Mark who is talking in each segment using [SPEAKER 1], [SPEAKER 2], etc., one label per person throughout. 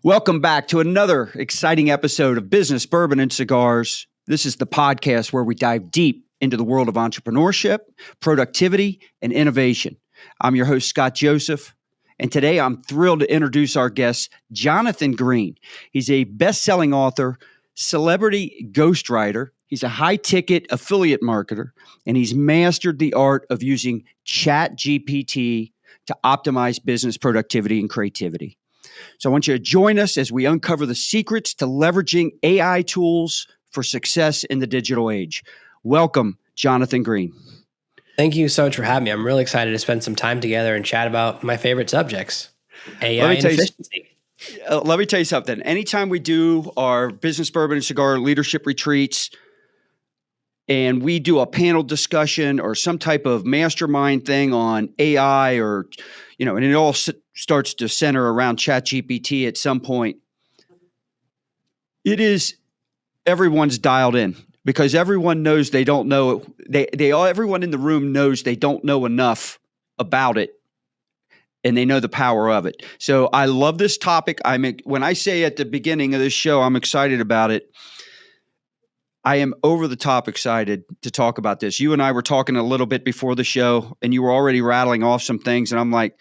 [SPEAKER 1] Welcome back to another exciting episode of Business, Bourbon, and Cigars. This is the podcast where we dive deep into the world of entrepreneurship, productivity, and innovation. I'm your host, Scott Joseph, and today I'm thrilled to introduce our guest, Jonathan Green. He's a best-selling author, celebrity ghostwriter. He's a high-ticket affiliate marketer, and he's mastered the art of using ChatGPT to optimize business productivity and creativity. So I want you to join us as we uncover the secrets to leveraging AI tools for success in the digital age. Welcome, Jonathan Green.
[SPEAKER 2] Thank you so much for having me. I'm really excited to spend some time together and chat about my favorite subjects, AI and efficiency.
[SPEAKER 1] Let me tell you something. Anytime we do our Business, Bourbon, and Cigar leadership retreats, and we do a panel discussion or some type of mastermind thing on AI or, and it all starts to center around ChatGPT at some point, it is everyone's dialed in because everyone knows they don't know. Everyone in the room knows they don't know enough about it, and they know the power of it. So I love this topic. When I say at the beginning of this show, I'm excited about it. I am over the top excited to talk about this. You and I were talking a little bit before the show, and you were already rattling off some things, and I'm like,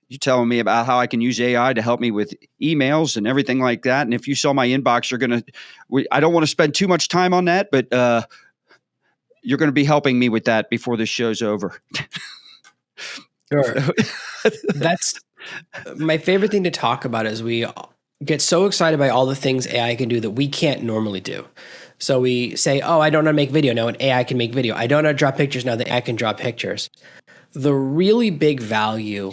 [SPEAKER 1] you're telling me about how I can use AI to help me with emails and everything like that. And if you saw my inbox, I don't want to spend too much time on that, but you're going to be helping me with that before this show's over.
[SPEAKER 2] Sure. That's my favorite thing to talk about is we get so excited by all the things AI can do that we can't normally do. So we say, oh, I don't know how to make video now, and AI can make video. I don't know how to draw pictures now, that AI can draw pictures. The really big value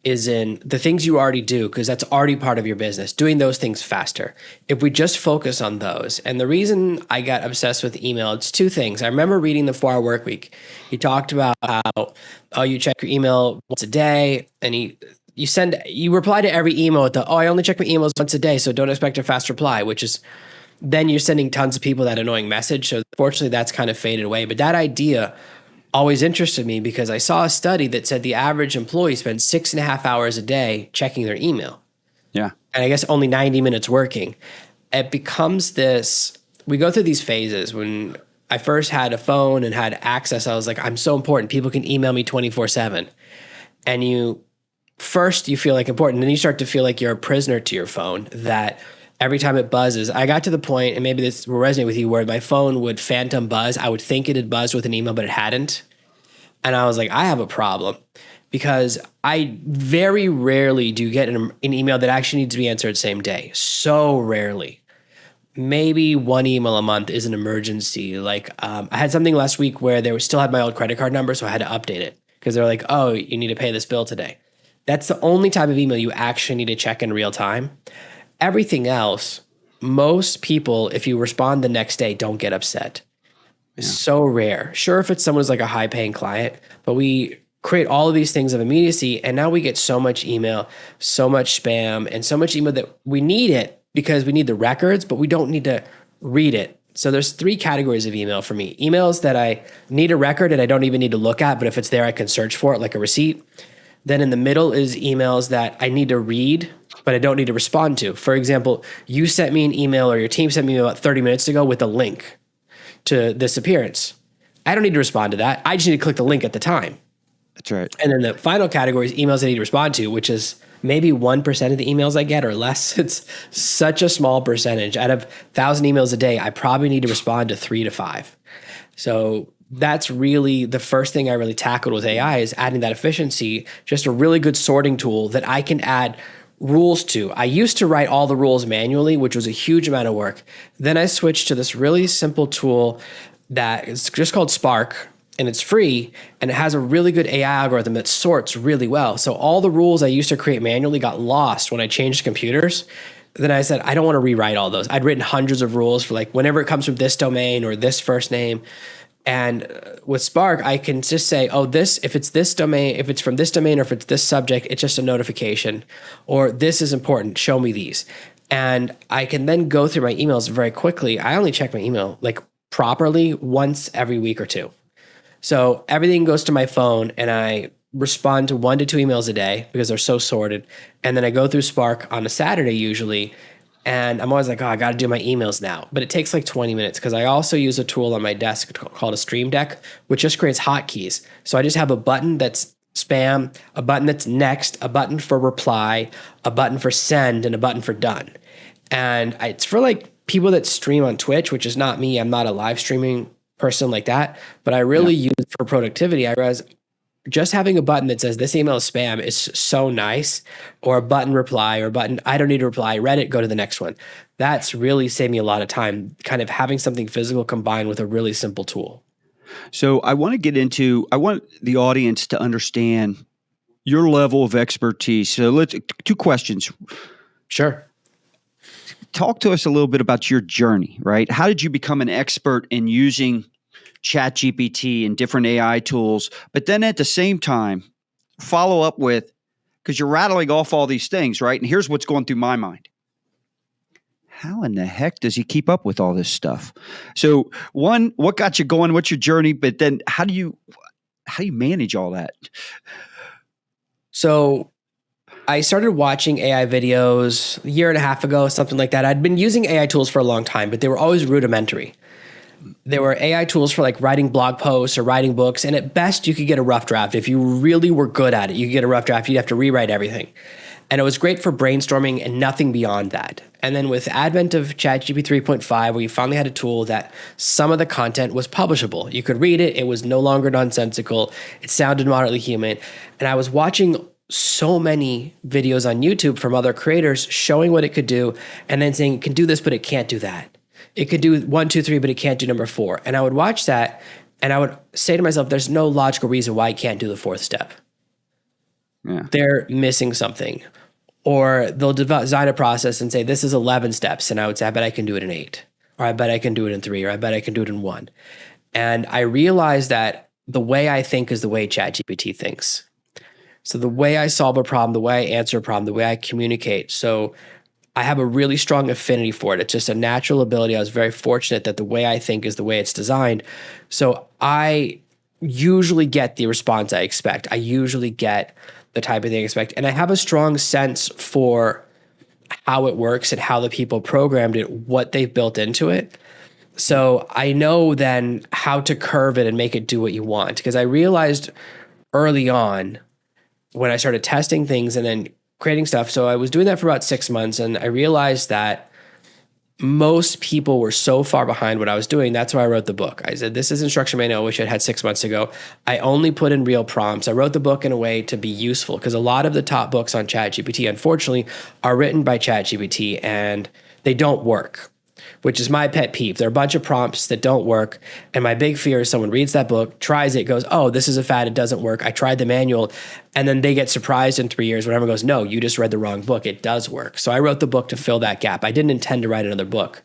[SPEAKER 2] is in the things you already do, because that's already part of your business, doing those things faster. If we just focus on those. And the reason I got obsessed with email, it's two things. I remember reading the 4-Hour Workweek. He talked about how, you check your email once a day, and you reply to every email with I only check my emails once a day, so don't expect a fast reply, which is then you're sending tons of people that annoying message. So fortunately, that's kind of faded away. But that idea always interested me because I saw a study that said the average employee spends 6.5 hours a day checking their email.
[SPEAKER 1] Yeah.
[SPEAKER 2] And I guess only 90 minutes working. It becomes this, we go through these phases. When I first had a phone and had access, I was like, I'm so important. People can email me 24/7. And you feel like important. Then you start to feel like you're a prisoner to your phone, that every time it buzzes, I got to the point, and maybe this will resonate with you, where my phone would phantom buzz. I would think it had buzzed with an email, but it hadn't. And I was like, I have a problem, because I very rarely do get an email that actually needs to be answered same day. So rarely. Maybe one email a month is an emergency. Like I had something last week where they still had my old credit card number, so I had to update it because they're like, oh, you need to pay this bill today. That's the only type of email you actually need to check in real time. Everything else, most people, if you respond the next day, don't get upset. It's so rare. Sure, if it's someone who's like a high-paying client, but we create all of these things of immediacy, and now we get so much email, so much spam, and so much email that we need it because we need the records, but we don't need to read it. So there's 3 categories of email for me. Emails that I need a record and I don't even need to look at, but if it's there, I can search for it like a receipt. Then in the middle is emails that I need to read, but I don't need to respond to. For example, you sent me an email, or your team sent me about 30 minutes ago with a link to this appearance. I don't need to respond to that. I just need to click the link at the time.
[SPEAKER 1] That's right.
[SPEAKER 2] And then the final category is emails I need to respond to, which is maybe 1% of the emails I get or less. It's such a small percentage. Out of 1,000 emails a day, I probably need to respond to 3 to 5. So that's really the first thing I really tackled with AI, is adding that efficiency, just a really good sorting tool that I can add rules to. I used to write all the rules manually, which was a huge amount of work. Then I switched to this really simple tool that is just called Spark, and it's free, and it has a really good AI algorithm that sorts really well. So all the rules I used to create manually got lost when I changed computers. Then I said, I don't want to rewrite all those. I'd written hundreds of rules for like whenever it comes from this domain or this first name. And with Spark, I can just say, oh, if it's this domain, if it's from this domain, or if it's this subject, it's just a notification, or this is important, show me these. And I can then go through my emails very quickly. I only check my email like properly once every week or two. So everything goes to my phone, and I respond to 1 to 2 emails a day because they're so sorted. And then I go through Spark on a Saturday usually. And I'm always like, oh, I got to do my emails now. But it takes like 20 minutes because I also use a tool on my desk called a Stream Deck, which just creates hotkeys. So I just have a button that's spam, a button that's next, a button for reply, a button for send, and a button for done. And it's for like people that stream on Twitch, which is not me. I'm not a live streaming person like that. But I really use it for productivity. I realize just having a button that says this email is spam is so nice, or a button reply, or a button, I don't need to reply, read it, go to the next one. That's really saved me a lot of time, kind of having something physical combined with a really simple tool.
[SPEAKER 1] So I want the audience to understand your level of expertise. So 2 questions.
[SPEAKER 2] Sure.
[SPEAKER 1] Talk to us a little bit about your journey, right? How did you become an expert in using ChatGPT and different AI tools, but then at the same time, follow up with, because you're rattling off all these things, right? And here's what's going through my mind. How in the heck does he keep up with all this stuff? So one, what got you going? What's your journey? But then how do you manage all that?
[SPEAKER 2] So I started watching AI videos a year and a half ago, something like that. I'd been using AI tools for a long time, but they were always rudimentary. There were AI tools for like writing blog posts or writing books. And at best, you could get a rough draft. If you really were good at it, you could get a rough draft. You'd have to rewrite everything. And it was great for brainstorming and nothing beyond that. And then with advent of ChatGPT 3.5, where you finally had a tool that some of the content was publishable. You could read it. It was no longer nonsensical. It sounded moderately human. And I was watching so many videos on YouTube from other creators showing what it could do and then saying it can do this, but it can't do that. It could do 1, 2, 3, but it can't do number 4. And I would watch that and I would say to myself, there's no logical reason why it can't do the 4th step.
[SPEAKER 1] Yeah.
[SPEAKER 2] They're missing something. Or they'll design a process and say, this is 11 steps. And I would say, I bet I can do it in 8. Or I bet I can do it in 3. Or I bet I can do it in 1. And I realized that the way I think is the way ChatGPT thinks. So the way I solve a problem, the way I answer a problem, the way I communicate. So I have a really strong affinity for it. It's just a natural ability. I was very fortunate that the way I think is the way it's designed. So I usually get the response I expect. I usually get the type of thing I expect. And I have a strong sense for how it works and how the people programmed it, what they've built into it. So I know then how to curve it and make it do what you want. Because I realized early on when I started testing things and then creating stuff. So I was doing that for about 6 months and I realized that most people were so far behind what I was doing. That's why I wrote the book. I said, this is instruction manual, which I had 6 months ago. I only put in real prompts. I wrote the book in a way to be useful because a lot of the top books on ChatGPT, unfortunately, are written by ChatGPT and they don't work, which is my pet peeve. There are a bunch of prompts that don't work. And my big fear is someone reads that book, tries it, goes, oh, this is a fad. It doesn't work. I tried the manual. And then they get surprised in 3 years when everyone goes, no, you just read the wrong book. It does work. So I wrote the book to fill that gap. I didn't intend to write another book,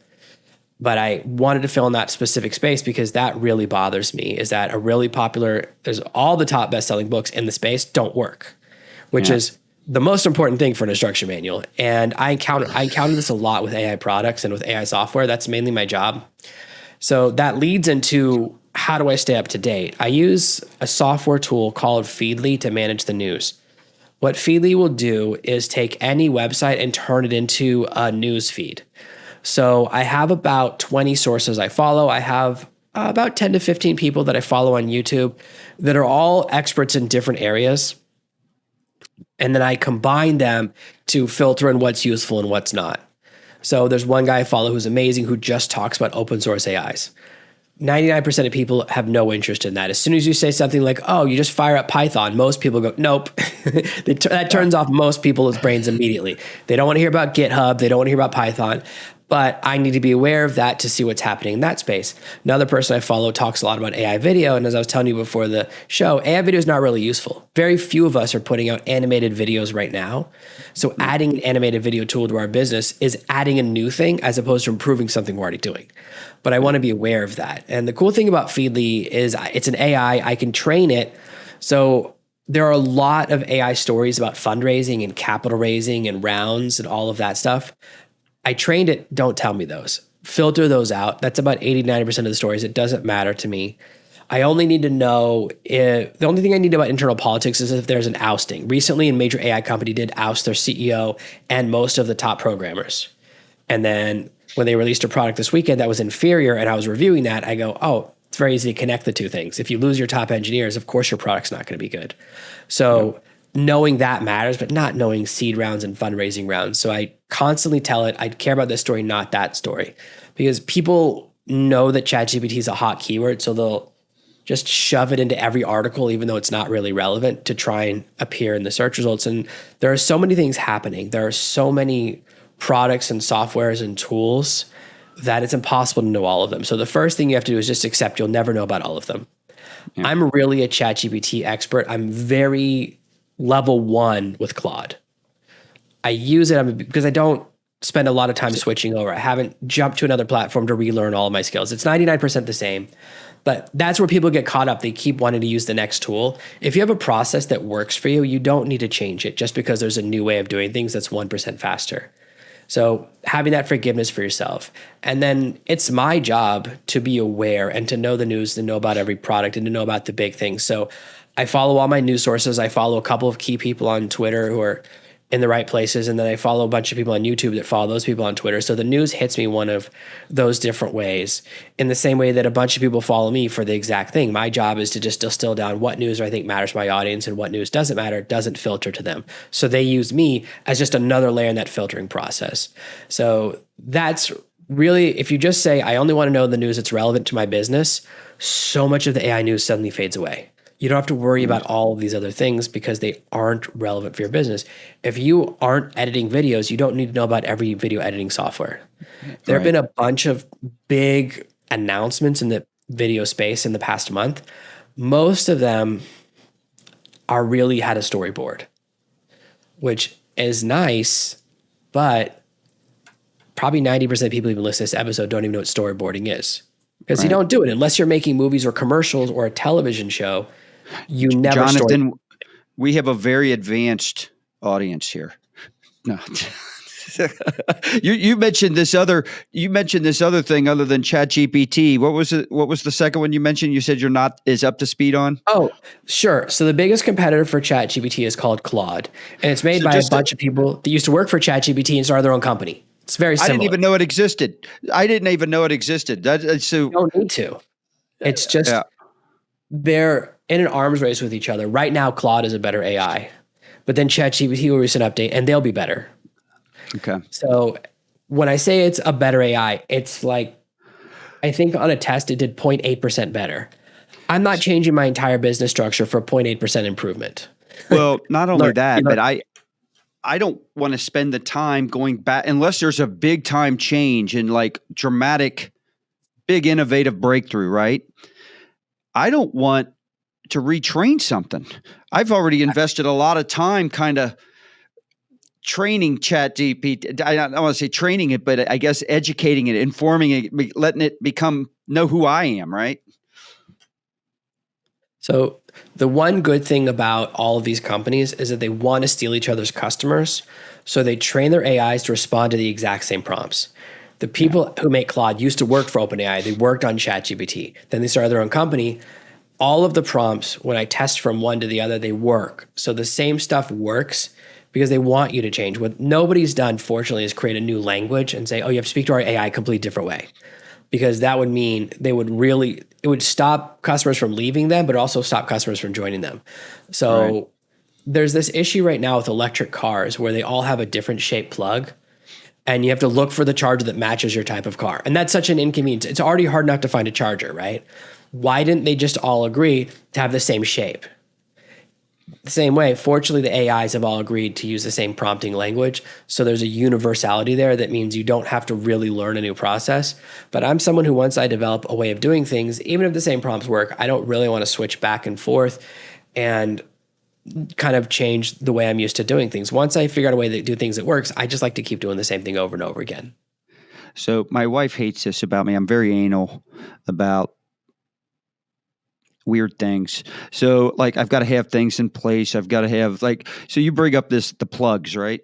[SPEAKER 2] but I wanted to fill in that specific space because that really bothers me is that a really popular, there's all the top best-selling books in the space don't work, which is the most important thing for an instruction manual. And I encounter this a lot with AI products and with AI software. That's mainly my job. So that leads into how do I stay up to date? I use a software tool called Feedly to manage the news. What Feedly will do is take any website and turn it into a news feed. So I have about 20 sources I follow. I have about 10 to 15 people that I follow on YouTube that are all experts in different areas. And then I combine them to filter in what's useful and what's not. So there's one guy I follow who's amazing who just talks about open source AIs. 99% of people have no interest in that. As soon as you say something like, oh, you just fire up Python, most people go, nope. That turns off most people's brains immediately. They don't want to hear about GitHub. They don't want to hear about Python. But I need to be aware of that to see what's happening in that space. Another person I follow talks a lot about AI video. And as I was telling you before the show, AI video is not really useful. Very few of us are putting out animated videos right now. So adding an animated video tool to our business is adding a new thing as opposed to improving something we're already doing. But I want to be aware of that. And the cool thing about Feedly is it's an AI. I can train it. So there are a lot of AI stories about fundraising and capital raising and rounds and all of that stuff. I trained it, don't tell me those. Filter those out. That's about 80, 90% of the stories. It doesn't matter to me. I only need to know if the only thing I need to know about internal politics is if there's an ousting. Recently, a major AI company did oust their CEO and most of the top programmers. And then when they released a product this weekend that was inferior and I was reviewing that, I go, oh, it's very easy to connect the two things. If you lose your top engineers, of course your product's not going to be good. So knowing that matters, but not knowing seed rounds and fundraising rounds. So I constantly tell it, I care about this story, not that story. Because people know that ChatGPT is a hot keyword, so they'll just shove it into every article, even though it's not really relevant, to try and appear in the search results. And there are so many things happening. There are so many products and softwares and tools that it's impossible to know all of them. So the first thing you have to do is just accept you'll never know about all of them. Yeah. I'm really a ChatGPT expert. I'm very level 1 with Claude. I use it because I don't spend a lot of time switching over. I haven't jumped to another platform to relearn all of my skills. It's 99% the same. But that's where people get caught up. They keep wanting to use the next tool. If you have a process that works for you, you don't need to change it just because there's a new way of doing things that's 1% faster. So having that forgiveness for yourself. And then it's my job to be aware and to know the news, to know about every product and to know about the big things. So I follow all my news sources. I follow a couple of key people on Twitter who are in the right places. And then I follow a bunch of people on YouTube that follow those people on Twitter. So the news hits me one of those different ways, in the same way that a bunch of people follow me for the exact thing. My job is to just distill down what news I think matters to my audience and what news doesn't matter, doesn't filter to them. So they use me as just another layer in that filtering process. So that's really, if you just say, I only want to know the news that's relevant to my business, so much of the AI news suddenly fades away. You don't have to worry about all of these other things because they aren't relevant for your business. If you aren't editing videos, you don't need to know about every video editing software. There have been a bunch of big announcements in the video space in the past month. Most of them are really had a storyboard, which is nice, but probably 90% of people even listen to this episode don't even know what storyboarding is. Because you don't do it unless you're making movies or commercials or a television show. You never.
[SPEAKER 1] Jonathan, we have a very advanced audience here. No. you mentioned this other thing other than ChatGPT. What was it? What was the second one you mentioned? You said you're not as up to speed on?
[SPEAKER 2] Oh, sure. So the biggest competitor for ChatGPT is called Claude, and it's made by a bunch of people that used to work for ChatGPT and started their own company. It's very similar.
[SPEAKER 1] I didn't even know it existed. So
[SPEAKER 2] you don't need to. It's just they're in an arms race with each other. Right now, Claude is a better AI, but then ChatGPT will release an update and they'll be better.
[SPEAKER 1] Okay.
[SPEAKER 2] So when I say it's a better AI, it's like, I think on a test, it did 0.8% better. I'm not changing my entire business structure for 0.8% improvement.
[SPEAKER 1] Well, not only that, but I don't want to spend the time going back unless there's a big time change and like dramatic, big innovative breakthrough, right? I don't want to retrain something. I've already invested a lot of time kind of training ChatGPT. I don't want to say training it, but I guess educating it, informing it, letting it know who I am, right?
[SPEAKER 2] So the one good thing about all of these companies is that they want to steal each other's customers. So they train their AIs to respond to the exact same prompts. The people who make Claude used to work for OpenAI. They worked on ChatGPT. Then they started their own company. All of the prompts, when I test from one to the other, they work. So the same stuff works because they want you to change. What nobody's done, fortunately, is create a new language and say, oh, you have to speak to our AI a completely different way. Because that would mean it would stop customers from leaving them, but also stop customers from joining them. So there's this issue right now with electric cars where they all have a different shaped plug. And you have to look for the charger that matches your type of car. And that's such an inconvenience. It's already hard enough to find a charger, right? Why didn't they just all agree to have the same shape? The same way, fortunately, the AIs have all agreed to use the same prompting language. So there's a universality there that means you don't have to really learn a new process. But I'm someone who, once I develop a way of doing things, even if the same prompts work, I don't really want to switch back and forth and kind of change the way I'm used to doing things. Once I figure out a way to do things that works, I just like to keep doing the same thing over and over again.
[SPEAKER 1] So my wife hates this about me. I'm very anal about weird things. So like I've got to have things in place. I've got to have so you bring up the plugs, right?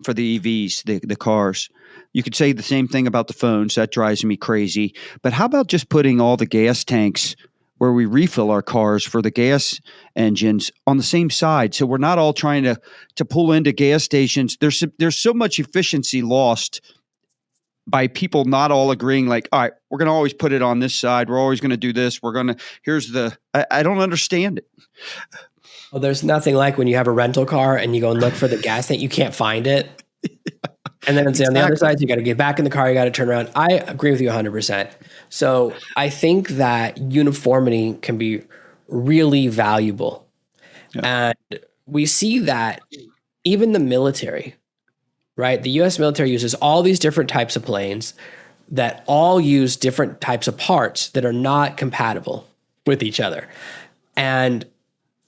[SPEAKER 1] for the EVs, the cars. You could say the same thing about the phones. That drives me crazy. But how about just putting all the gas tanks where we refill our cars for the gas engines on the same side, so we're not all trying to pull into gas stations? There's so much efficiency lost by people not all agreeing, like, all right, we're going to always put it on this side. We're always going to do this. I don't understand it.
[SPEAKER 2] Well, there's nothing like when you have a rental car and you go and look for the gas tank, you can't find it. And then it's on the other side, you got to get back in the car, you got to turn around. I agree with you 100%. So I think that uniformity can be really valuable. Yeah. And we see that even the military, right? The US military uses all these different types of planes that all use different types of parts that are not compatible with each other. And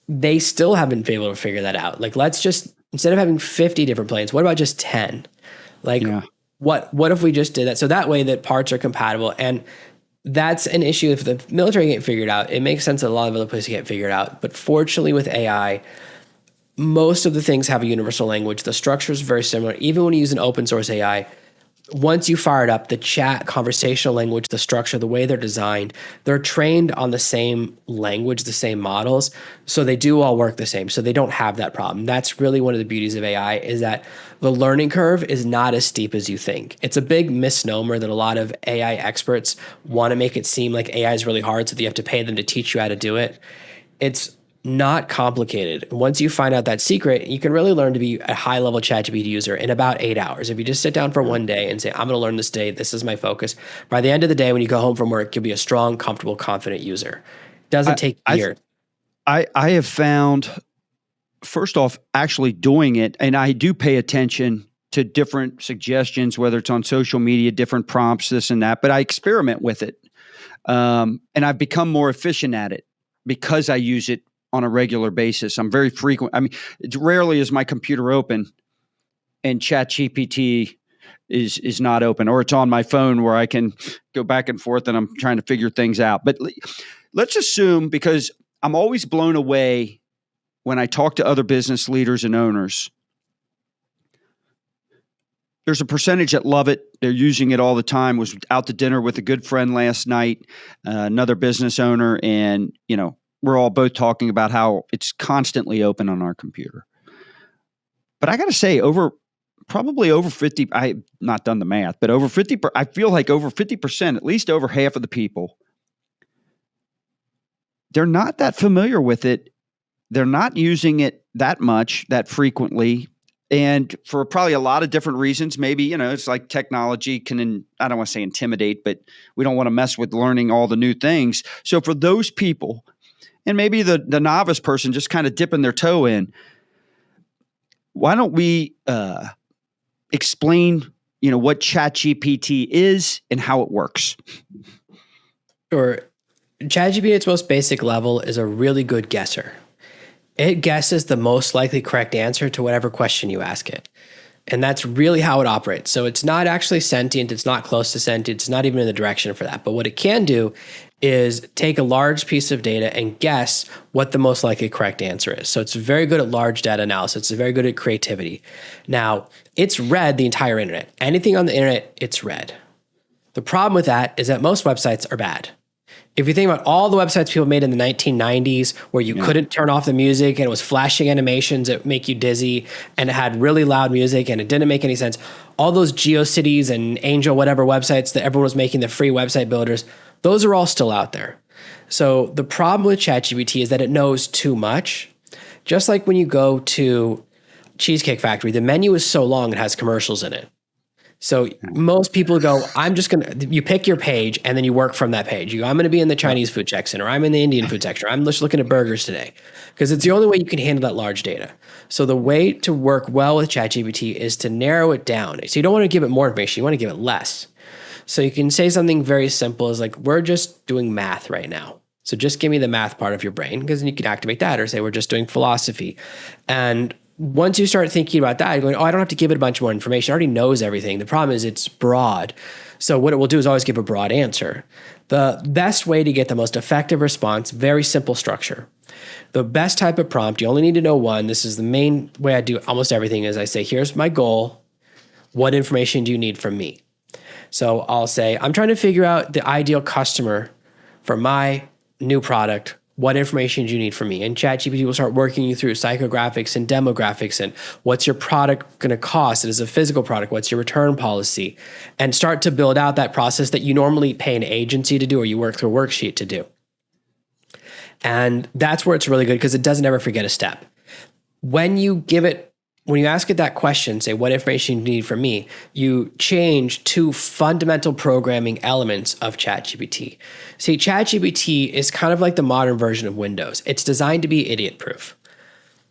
[SPEAKER 2] they still haven't been able to figure that out. Like, let's just, instead of having 50 different planes, what about just 10? Like, what if we just did that? So that way that parts are compatible. And that's an issue. If the military can't figure it out, it makes sense that a lot of other places can't figure it out. But fortunately with AI, most of the things have a universal language. The structure is very similar. Even when you use an open source AI, once you fire it up, the chat, conversational language, the structure, the way they're designed, they're trained on the same language, the same models. So they do all work the same. So they don't have that problem. That's really one of the beauties of AI, is that the learning curve is not as steep as you think. It's a big misnomer that a lot of AI experts want to make it seem like AI is really hard, so that you have to pay them to teach you how to do it. It's not complicated. Once you find out that secret, you can really learn to be a high-level ChatGPT user in about 8 hours. If you just sit down for one day and say, I'm going to learn this day, this is my focus. By the end of the day, when you go home from work, you'll be a strong, comfortable, confident user. It doesn't take years.
[SPEAKER 1] I have found, first off, actually doing it, and I do pay attention to different suggestions, whether it's on social media, different prompts, this and that, but I experiment with it. And I've become more efficient at it because I use it on a regular basis. I'm very frequent. I mean, it's rarely is my computer open and ChatGPT is not open, or it's on my phone where I can go back and forth and I'm trying to figure things out. But let's assume, because I'm always blown away when I talk to other business leaders and owners, there's a percentage that love it. They're using it all the time. Was out to dinner with a good friend last night, another business owner, and, we're all both talking about how it's constantly open on our computer. But I got to say, probably over 50, I've not done the math, but over 50, I feel like over 50%, at least over half of the people, they're not that familiar with it. They're not using it that much, that frequently. And for probably a lot of different reasons. Maybe, it's like technology can, I don't want to say intimidate, but we don't want to mess with learning all the new things. So for those people, and maybe the novice person just kind of dipping their toe in, why don't we explain, what ChatGPT is and how it works?
[SPEAKER 2] Sure. ChatGPT at its most basic level is a really good guesser. It guesses the most likely correct answer to whatever question you ask it. And that's really how it operates. So it's not actually sentient. It's not close to sentient. It's not even in the direction for that. But what it can do is take a large piece of data and guess what the most likely correct answer is. So it's very good at large data analysis. It's very good at creativity. Now, it's read the entire internet. Anything on the internet, it's read. The problem with that is that most websites are bad. If you think about all the websites people made in the 1990s where you couldn't turn off the music and it was flashing animations that make you dizzy and it had really loud music and it didn't make any sense, all those GeoCities and Angel whatever websites that everyone was making, the free website builders, those are all still out there. So the problem with ChatGPT is that it knows too much. Just like when you go to Cheesecake Factory, the menu is so long it has commercials in it. So most people go, you pick your page and then you work from that page. You go, I'm going to be in the Chinese food section, or I'm in the Indian food section, or I'm just looking at burgers today, because it's the only way you can handle that large data. So the way to work well with ChatGPT is to narrow it down. So you don't want to give it more information. You want to give it less. So you can say something very simple as like, we're just doing math right now. So just give me the math part of your brain, because then you can activate that, or say we're just doing philosophy. And once you start thinking about that, you're going, I don't have to give it a bunch more information. It already knows everything. The problem is it's broad. So what it will do is always give a broad answer. The best way to get the most effective response, very simple structure. The best type of prompt, you only need to know one. This is the main way I do almost everything, is I say, here's my goal. What information do you need from me? So I'll say, I'm trying to figure out the ideal customer for my new product. What information do you need from me? And ChatGPT will start working you through psychographics and demographics and what's your product going to cost? It is a physical product. What's your return policy? And start to build out that process that you normally pay an agency to do or you work through a worksheet to do. And that's where it's really good because it doesn't ever forget a step. When you ask it that question, say, what information do you need from me? You change two fundamental programming elements of ChatGPT. See, ChatGPT is kind of like the modern version of Windows. It's designed to be idiot-proof.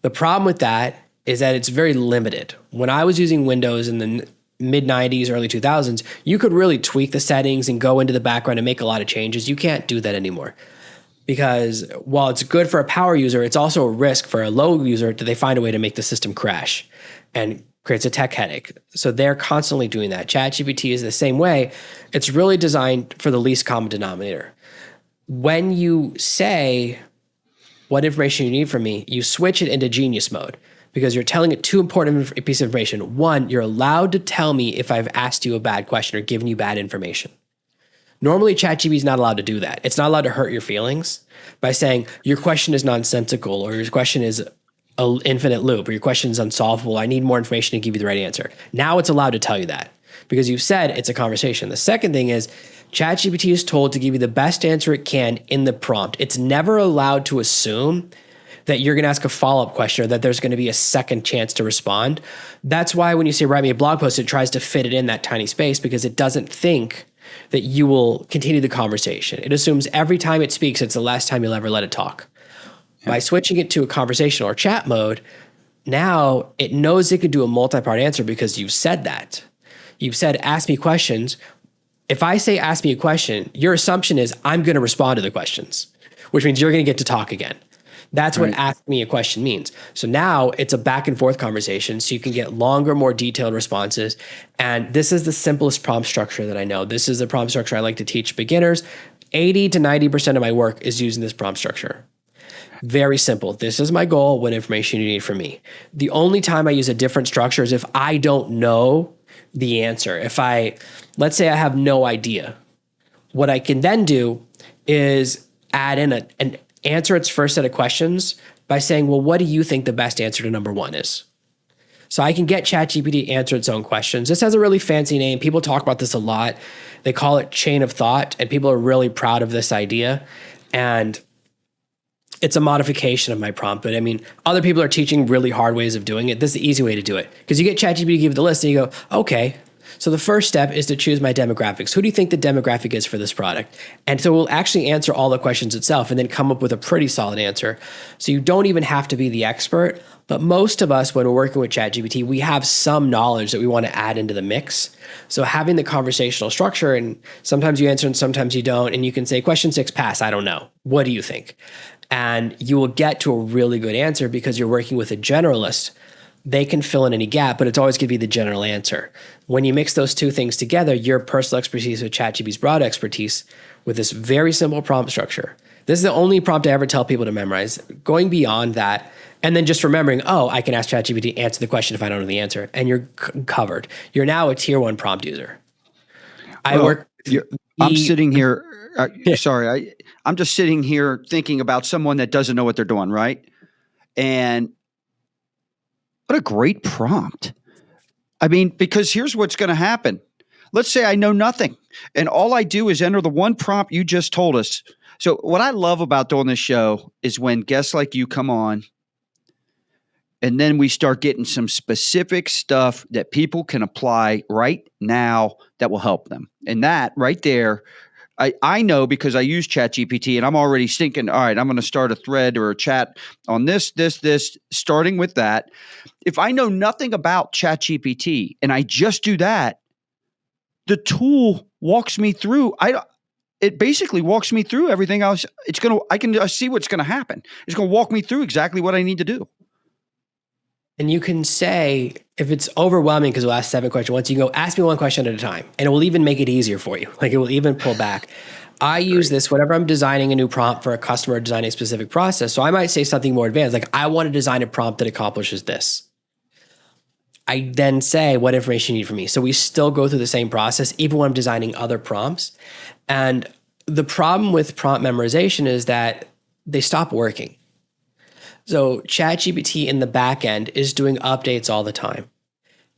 [SPEAKER 2] The problem with that is that it's very limited. When I was using Windows in the mid-90s, early 2000s, you could really tweak the settings and go into the background and make a lot of changes. You can't do that anymore. Because while it's good for a power user, it's also a risk for a low user that they find a way to make the system crash and creates a tech headache. So they're constantly doing that. ChatGPT is the same way. It's really designed for the least common denominator. When you say, what information you need from me, you switch it into genius mode because you're telling it two important pieces of information. One, you're allowed to tell me if I've asked you a bad question or given you bad information. Normally, ChatGPT is not allowed to do that. It's not allowed to hurt your feelings by saying your question is nonsensical or your question is an infinite loop or your question is unsolvable. I need more information to give you the right answer. Now it's allowed to tell you that because you've said it's a conversation. The second thing is ChatGPT is told to give you the best answer it can in the prompt. It's never allowed to assume that you're going to ask a follow-up question or that there's going to be a second chance to respond. That's why when you say write me a blog post, it tries to fit it in that tiny space because it doesn't think that you will continue the conversation. It assumes every time it speaks, it's the last time you'll ever let it talk. Yeah. By switching it to a conversational or chat mode, now it knows it could do a multi-part answer because you've said that. You've said, ask me questions. If I say, ask me a question, your assumption is I'm going to respond to the questions, which means you're going to get to talk again. That's what ask me a question means. So now it's a back and forth conversation so you can get longer, more detailed responses. And this is the simplest prompt structure that I know. This is the prompt structure I like to teach beginners. 80 to 90% of my work is using this prompt structure. Very simple. This is my goal. What information you need from me. The only time I use a different structure is if I don't know the answer. Let's say I have no idea. What I can then do is add in an answer its first set of questions by saying, well, what do you think the best answer to number one is? So I can get ChatGPT to answer its own questions. This has a really fancy name. People talk about this a lot. They call it chain of thought, and people are really proud of this idea. And it's a modification of my prompt. But I mean, other people are teaching really hard ways of doing it. This is the easy way to do it. Because you get ChatGPT to give you the list, and you go, okay, so the first step is to choose my demographics. Who do you think the demographic is for this product? And so we'll actually answer all the questions itself and then come up with a pretty solid answer. So you don't even have to be the expert. But most of us, when we're working with ChatGPT, we have some knowledge that we want to add into the mix. So having the conversational structure, and sometimes you answer and sometimes you don't, and you can say, question 6, pass, I don't know. What do you think? And you will get to a really good answer because you're working with a generalist. They can fill in any gap, but it's always going to be the general answer. When you mix those two things together, your personal expertise with ChatGPT's broad expertise with this very simple prompt structure. This is the only prompt I ever tell people to memorize. Going beyond that, and then just remembering, oh, I can ask ChatGPT to answer the question if I don't know the answer, and you're covered. You're now a tier 1 prompt user. I'm
[SPEAKER 1] sitting here. I'm just sitting here thinking about someone that doesn't know what they're doing, right? And what a great prompt. I mean, because here's what's going to happen. Let's say I know nothing, and all I do is enter the one prompt you just told us. So what I love about doing this show is when guests like you come on, and then we start getting some specific stuff that people can apply right now that will help them. And that right there, I know because I use ChatGPT, and I'm already thinking, all right, I'm going to start a thread or a chat on this, starting with that. If I know nothing about ChatGPT and I just do that, the tool walks me through. It basically walks me through everything else. I can see what's going to happen. It's going to walk me through exactly what I need to do.
[SPEAKER 2] And you can say, if it's overwhelming because we'll ask 7 questions once, you go, ask me one question at a time. And it will even make it easier for you. Like it will even pull back. I use this whenever I'm designing a new prompt for a customer, designing a specific process. So I might say something more advanced, like I want to design a prompt that accomplishes this. I then say what information you need from me. So we still go through the same process, even when I'm designing other prompts. And the problem with prompt memorization is that they stop working. So ChatGPT in the back end is doing updates all the time.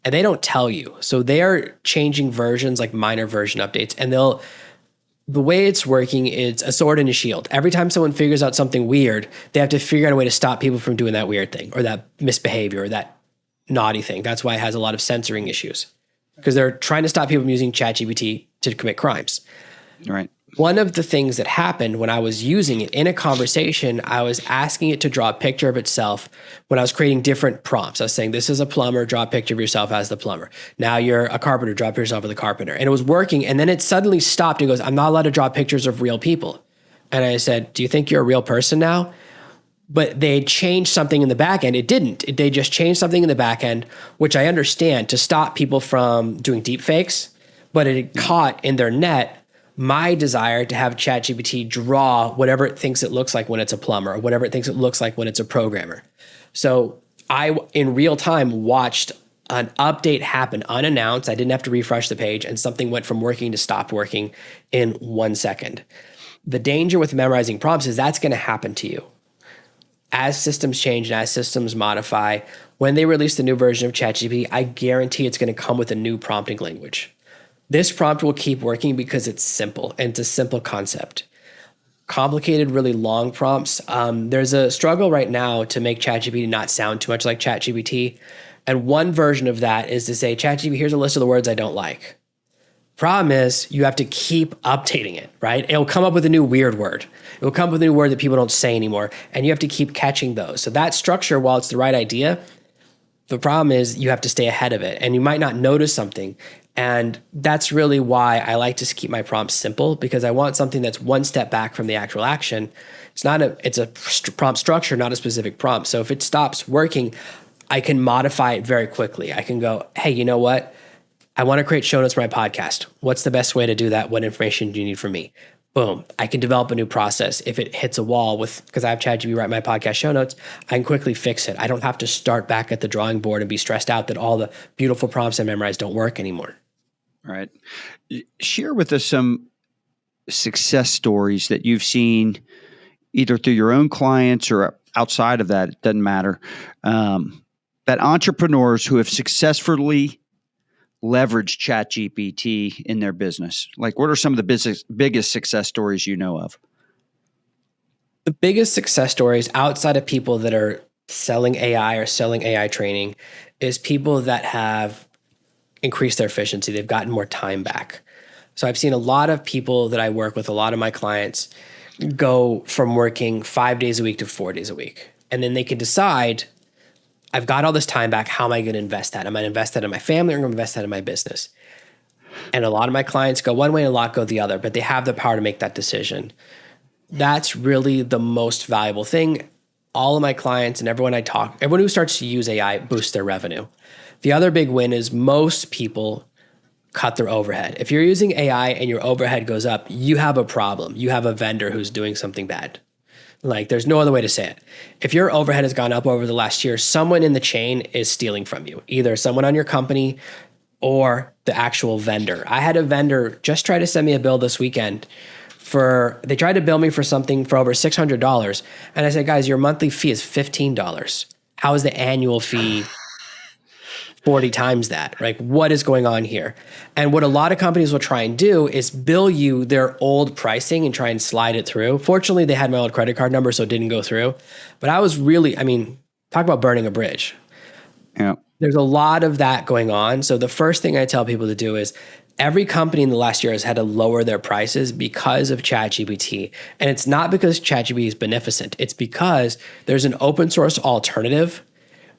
[SPEAKER 2] And they don't tell you. So they are changing versions, like minor version updates. And the way it's working is a sword and a shield. Every time someone figures out something weird, they have to figure out a way to stop people from doing that weird thing or that misbehavior or that naughty thing. That's why it has a lot of censoring issues, because they're trying to stop people from using ChatGPT to commit crimes.
[SPEAKER 1] Right.
[SPEAKER 2] One of the things that happened when I was using it in a conversation, I was asking it to draw a picture of itself when I was creating different prompts. I was saying, this is a plumber, draw a picture of yourself as the plumber. Now you're a carpenter, draw a picture of yourself as the carpenter. And it was working. And then it suddenly stopped and goes, I'm not allowed to draw pictures of real people. And I said, do you think you're a real person now? But they changed something in the back end. It didn't. They just changed something in the back end, which I understand, to stop people from doing deep fakes. But it caught in their net my desire to have ChatGPT draw whatever it thinks it looks like when it's a plumber or whatever it thinks it looks like when it's a programmer. So I, in real time, watched an update happen unannounced. I didn't have to refresh the page, and something went from working to stop working in 1 second. The danger with memorizing prompts is that's going to happen to you. As systems change and as systems modify, when they release the new version of ChatGPT, I guarantee it's going to come with a new prompting language. This prompt will keep working because it's simple and it's a simple concept. Complicated, really long prompts. There's a struggle right now to make ChatGPT not sound too much like ChatGPT. And one version of that is to say, ChatGPT, here's a list of the words I don't like. Problem is, you have to keep updating it, right? It'll come up with a new weird word. It will come up with a new word that people don't say anymore. And you have to keep catching those. So that structure, while it's the right idea, the problem is you have to stay ahead of it. And you might not notice something. And that's really why I like to keep my prompts simple, because I want something that's one step back from the actual action. It's a prompt structure, not a specific prompt. So if it stops working, I can modify it very quickly. I can go, hey, you know what? I want to create show notes for my podcast. What's the best way to do that? What information do you need from me? Boom. I can develop a new process. If it hits a wall because I have ChatGPT write my podcast show notes, I can quickly fix it. I don't have to start back at the drawing board and be stressed out that all the beautiful prompts I memorized don't work anymore.
[SPEAKER 1] All right. Share with us some success stories that you've seen either through your own clients or outside of that. It doesn't matter. That entrepreneurs who have successfully leveraged ChatGPT in their business. Like, what are some of the biggest success stories you know of?
[SPEAKER 2] The biggest success stories outside of people that are selling AI or selling AI training is people that have increased their efficiency. They've gotten more time back. So I've seen a lot of people that I work with, a lot of my clients, go from working 5 days a week to 4 days a week. And then they can decide, I've got all this time back. How am I going to invest that? Am I going to invest that in my family or am I going to invest that in my business? And a lot of my clients go one way and a lot go the other, but they have the power to make that decision. That's really the most valuable thing. All of my clients and everyone who starts to use AI boosts their revenue. The other big win is most people cut their overhead. If you're using AI and your overhead goes up, you have a problem. You have a vendor who's doing something bad. Like, there's no other way to say it. If your overhead has gone up over the last year, someone in the chain is stealing from you, either someone on your company or the actual vendor. I had a vendor just try to send me a bill this weekend they tried to bill me for something for over $600. And I said, guys, your monthly fee is $15. How is the annual fee 40 times that? Like, what is going on here? And what a lot of companies will try and do is bill you their old pricing and try and slide it through. Fortunately, they had my old credit card number, so it didn't go through. But I was really, talk about burning a bridge.
[SPEAKER 1] Yeah.
[SPEAKER 2] There's a lot of that going on. So the first thing I tell people to do is every company in the last year has had to lower their prices because of ChatGPT. And it's not because ChatGPT is beneficent. It's because there's an open source alternative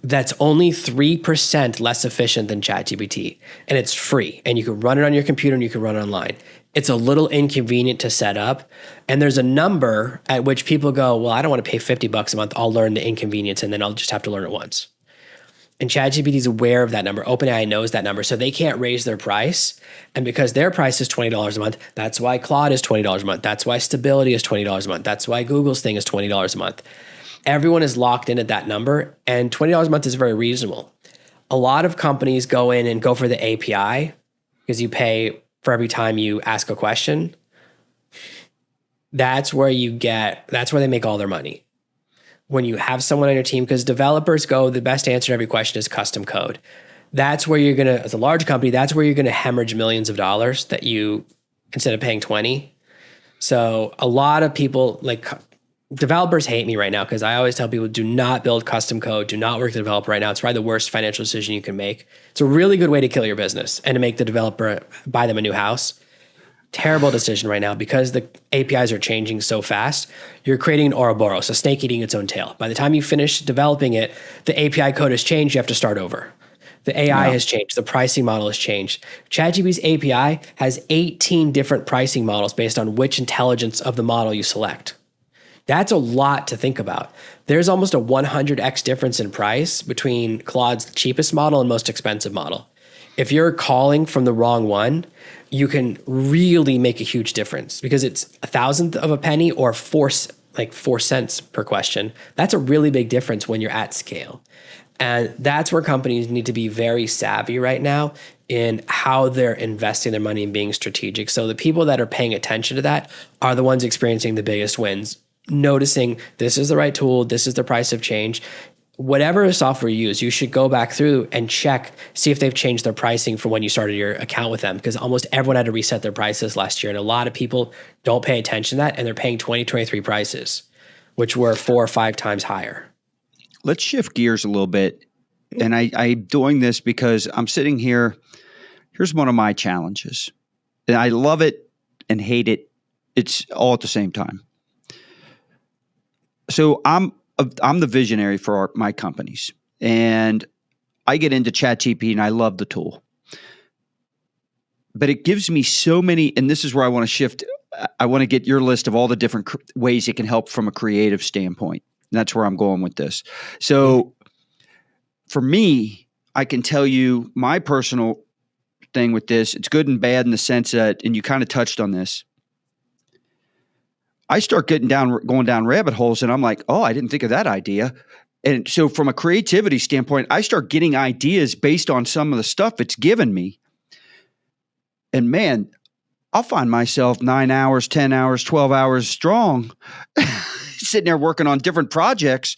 [SPEAKER 2] that's only 3% less efficient than ChatGPT. And it's free. And you can run it on your computer and you can run it online. It's a little inconvenient to set up. And there's a number at which people go, well, I don't want to pay $50 a month. I'll learn the inconvenience and then I'll just have to learn it once. And ChatGPT is aware of that number. OpenAI knows that number. So they can't raise their price. And because their price is $20 a month, that's why Claude is $20 a month. That's why Stability is $20 a month. That's why Google's thing is $20 a month. Everyone is locked in at that number. And $20 a month is very reasonable. A lot of companies go in and go for the API because you pay for every time you ask a question. That's where they make all their money. When you have someone on your team, because developers go, the best answer to every question is custom code. That's where you're going to, as a large company, that's where you're going to hemorrhage millions of dollars that you, instead of paying 20. So a lot of people, like developers hate me right now because I always tell people, do not build custom code. Do not work with a developer right now. It's probably the worst financial decision you can make. It's a really good way to kill your business and to make the developer buy them a new house. Terrible decision right now because the APIs are changing so fast. You're creating an Ouroboros, a snake eating its own tail. By the time you finish developing it, the API code has changed. You have to start over. The AI has changed. The pricing model has changed. ChatGPT's API has 18 different pricing models based on which intelligence of the model you select. That's a lot to think about. There's almost a 100x difference in price between Claude's cheapest model and most expensive model. If you're calling from the wrong one, you can really make a huge difference because it's 1/1000th of a penny or 4 cents per question. That's a really big difference when you're at scale. And that's where companies need to be very savvy right now in how they're investing their money and being strategic. So the people that are paying attention to that are the ones experiencing the biggest wins, noticing this is the right tool, this is the price of change. Whatever software you use, you should go back through and check, see if they've changed their pricing from when you started your account with them, because almost everyone had to reset their prices last year. And a lot of people don't pay attention to that, and they're paying 2023 prices, which were 4 or 5 times higher.
[SPEAKER 1] Let's shift gears a little bit. And I'm doing this because I'm sitting here. Here's one of my challenges. And I love it and hate it. It's all at the same time. So I'm the visionary for my companies. And I get into ChatGPT and I love the tool. But it gives me so many, and this is where I want to shift. I want to get your list of all the different ways it can help from a creative standpoint. And that's where I'm going with this. So for me, I can tell you my personal thing with this. It's good and bad in the sense that, and you kind of touched on this. I start going down rabbit holes and I'm like, oh, I didn't think of that idea. And so from a creativity standpoint, I start getting ideas based on some of the stuff it's given me. And man, I'll find myself 9 hours, 10 hours, 12 hours strong sitting there working on different projects.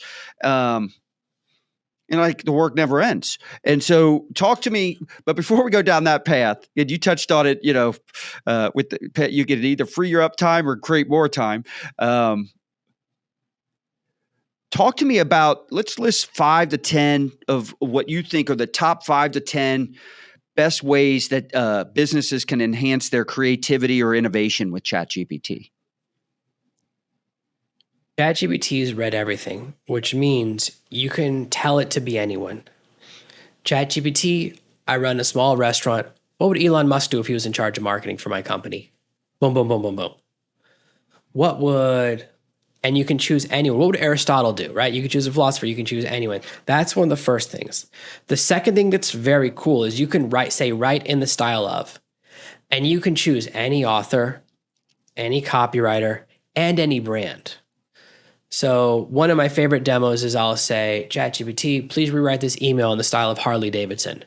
[SPEAKER 1] And like the work never ends. And so talk to me, but before we go down that path, and you touched on it, with you can either free your up time or create more time. Talk to me about, let's list 5 to 10 of what you think are the top 5 to 10 best ways that businesses can enhance their creativity or innovation with ChatGPT.
[SPEAKER 2] ChatGPT's read everything, which means you can tell it to be anyone. ChatGPT, I run a small restaurant. What would Elon Musk do if he was in charge of marketing for my company? Boom, boom, boom, boom, boom. And you can choose anyone. What would Aristotle do, right? You can choose a philosopher. You can choose anyone. That's one of the first things. The second thing that's very cool is you can write in the style of, and you can choose any author, any copywriter, and any brand. So one of my favorite demos is I'll say, ChatGPT, please rewrite this email in the style of Harley Davidson.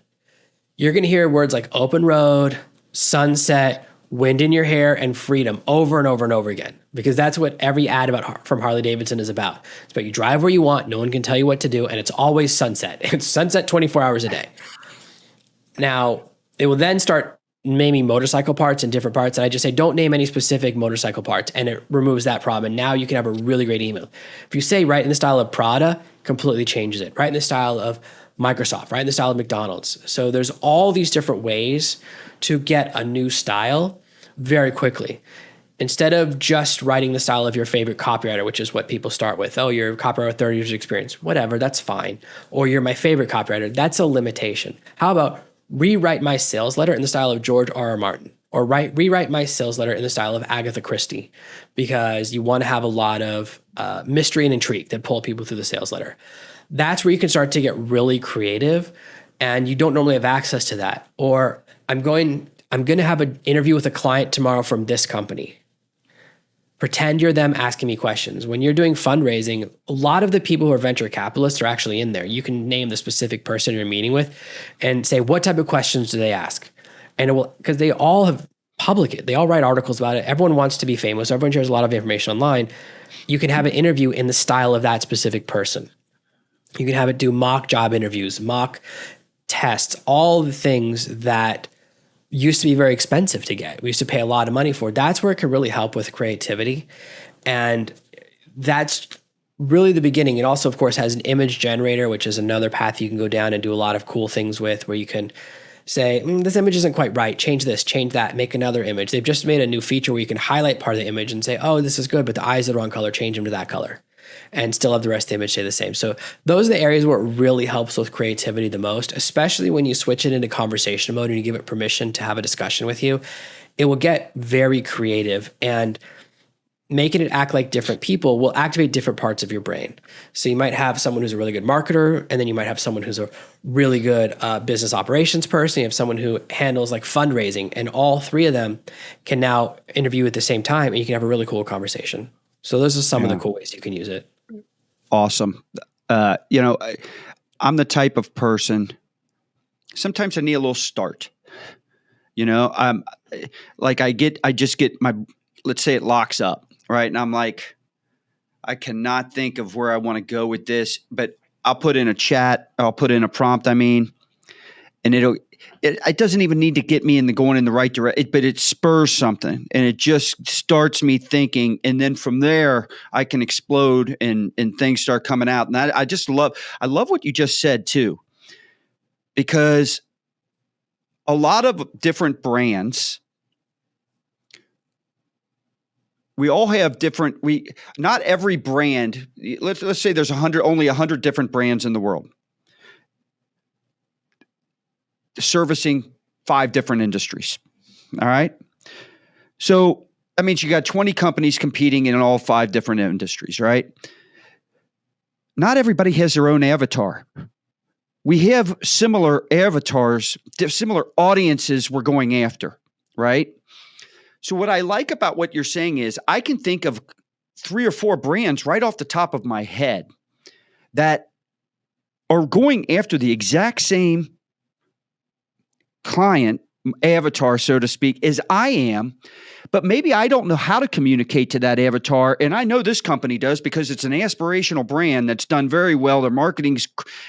[SPEAKER 2] You're going to hear words like open road, sunset, wind in your hair, and freedom over and over and over again, because that's what every ad from Harley Davidson is about. It's about you drive where you want, no one can tell you what to do, and it's always sunset. It's sunset 24 hours a day. Now, it will then start naming motorcycle parts and different parts, and I just say, don't name any specific motorcycle parts, and it removes that problem, and now you can have a really great email. If you say, write in the style of Prada, completely changes it. Write in the style of Microsoft, write in the style of McDonald's. So there's all these different ways to get a new style very quickly. Instead of just writing the style of your favorite copywriter, which is what people start with. Oh, you're a copywriter with 30 years of experience. Whatever, that's fine. Or you're my favorite copywriter. That's a limitation. How about rewrite my sales letter in the style of George R.R. Martin? Or rewrite my sales letter in the style of Agatha Christie, because you want to have a lot of mystery and intrigue that pull people through the sales letter. That's where you can start to get really creative, and you don't normally have access to that. Or I'm going to have an interview with a client tomorrow from this company. Pretend you're them asking me questions. When you're doing fundraising, a lot of the people who are venture capitalists are actually in there. You can name the specific person you're meeting with and say, what type of questions do they ask? And it will, because they all have public, they all write articles about it. Everyone wants to be famous. Everyone shares a lot of information online. You can have an interview in the style of that specific person. You can have it do mock job interviews, mock tests, all the things that used to be very expensive to get. We used to pay a lot of money for. That's where it can really help with creativity. And that's really the beginning. It also, of course, has an image generator, which is another path you can go down and do a lot of cool things with, where you can say, this image isn't quite right. Change this, change that, make another image. They've just made a new feature where you can highlight part of the image and say, oh, this is good, but the eyes are the wrong color, change them to that color, and still have the rest of the image stay the same. So those are the areas where it really helps with creativity the most, especially when you switch it into conversation mode and you give it permission to have a discussion with you. It will get very creative, and making it act like different people will activate different parts of your brain. So you might have someone who's a really good marketer, and then you might have someone who's a really good business operations person. You have someone who handles like fundraising, and all three of them can now interview at the same time, and you can have a really cool conversation. So those are some of the cool ways you can use it.
[SPEAKER 1] Awesome. I'm the type of person, sometimes I need a little start. I just get my, let's say it locks up, right? And I'm like, I cannot think of where I want to go with this, but I'll put in a chat, I'll put in a prompt, and it doesn't even need to get me going in the right direction, but it spurs something, and it just starts me thinking. And then from there, I can explode and things start coming out. And I love what you just said too, because a lot of different brands, we all have different, not every brand, let's say there's only 100 different brands in the world, servicing 5 different industries. All right. So that means you got 20 companies competing in all 5 different industries, right? Not everybody has their own avatar. We have similar avatars, similar audiences we're going after, right? So what I like about what you're saying is I can think of 3 or 4 brands right off the top of my head that are going after the exact same client avatar, so to speak, as I am, but maybe I don't know how to communicate to that avatar. And I know this company does, because it's an aspirational brand that's done very well. Their marketing's,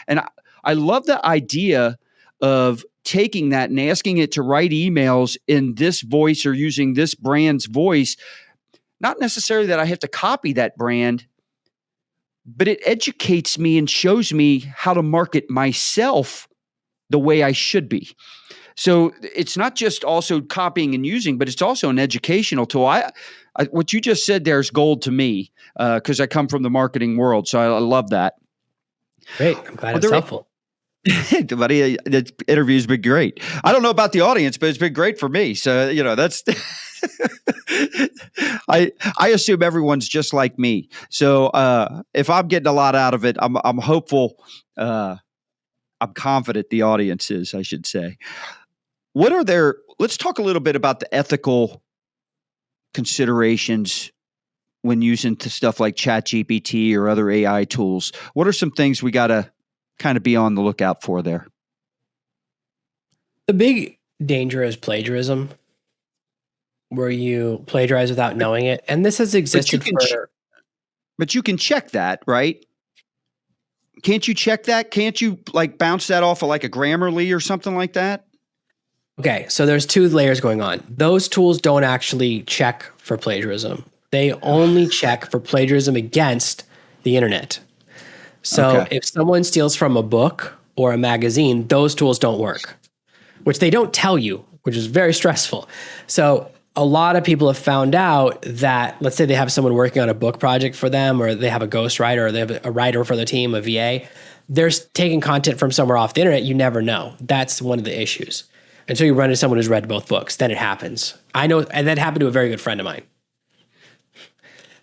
[SPEAKER 1] and I love the idea of taking that and asking it to write emails in this voice or using this brand's voice. Not necessarily that I have to copy that brand, but it educates me and shows me how to market myself the way I should be. So it's not just also copying and using, but it's also an educational tool. What you just said there is gold to me, because I come from the marketing world. So I love that.
[SPEAKER 2] Great. I'm glad it's helpful.
[SPEAKER 1] Buddy, the interview's been great. I don't know about the audience, but it's been great for me. So, that's I assume everyone's just like me. So if I'm getting a lot out of it, I'm hopeful. I'm confident the audience is, I should say. Let's talk a little bit about the ethical considerations when using stuff like ChatGPT or other AI tools. What are some things we got to kind of be on the lookout for there?
[SPEAKER 2] The big danger is plagiarism, where you plagiarize without knowing it. And this has existed
[SPEAKER 1] but you can check that, right? Can't you check that? Can't you bounce that off of like a Grammarly or something like that?
[SPEAKER 2] Okay, so there's 2 layers going on. Those tools don't actually check for plagiarism. They only check for plagiarism against the internet. So if someone steals from a book or a magazine, those tools don't work, which they don't tell you, which is very stressful. So a lot of people have found out that, let's say they have someone working on a book project for them, or they have a ghostwriter, or they have a writer for their team, a VA. They're taking content from somewhere off the internet. You never know. That's one of the issues. Until you run into someone who's read both books, then it happens. I know, and that happened to a very good friend of mine.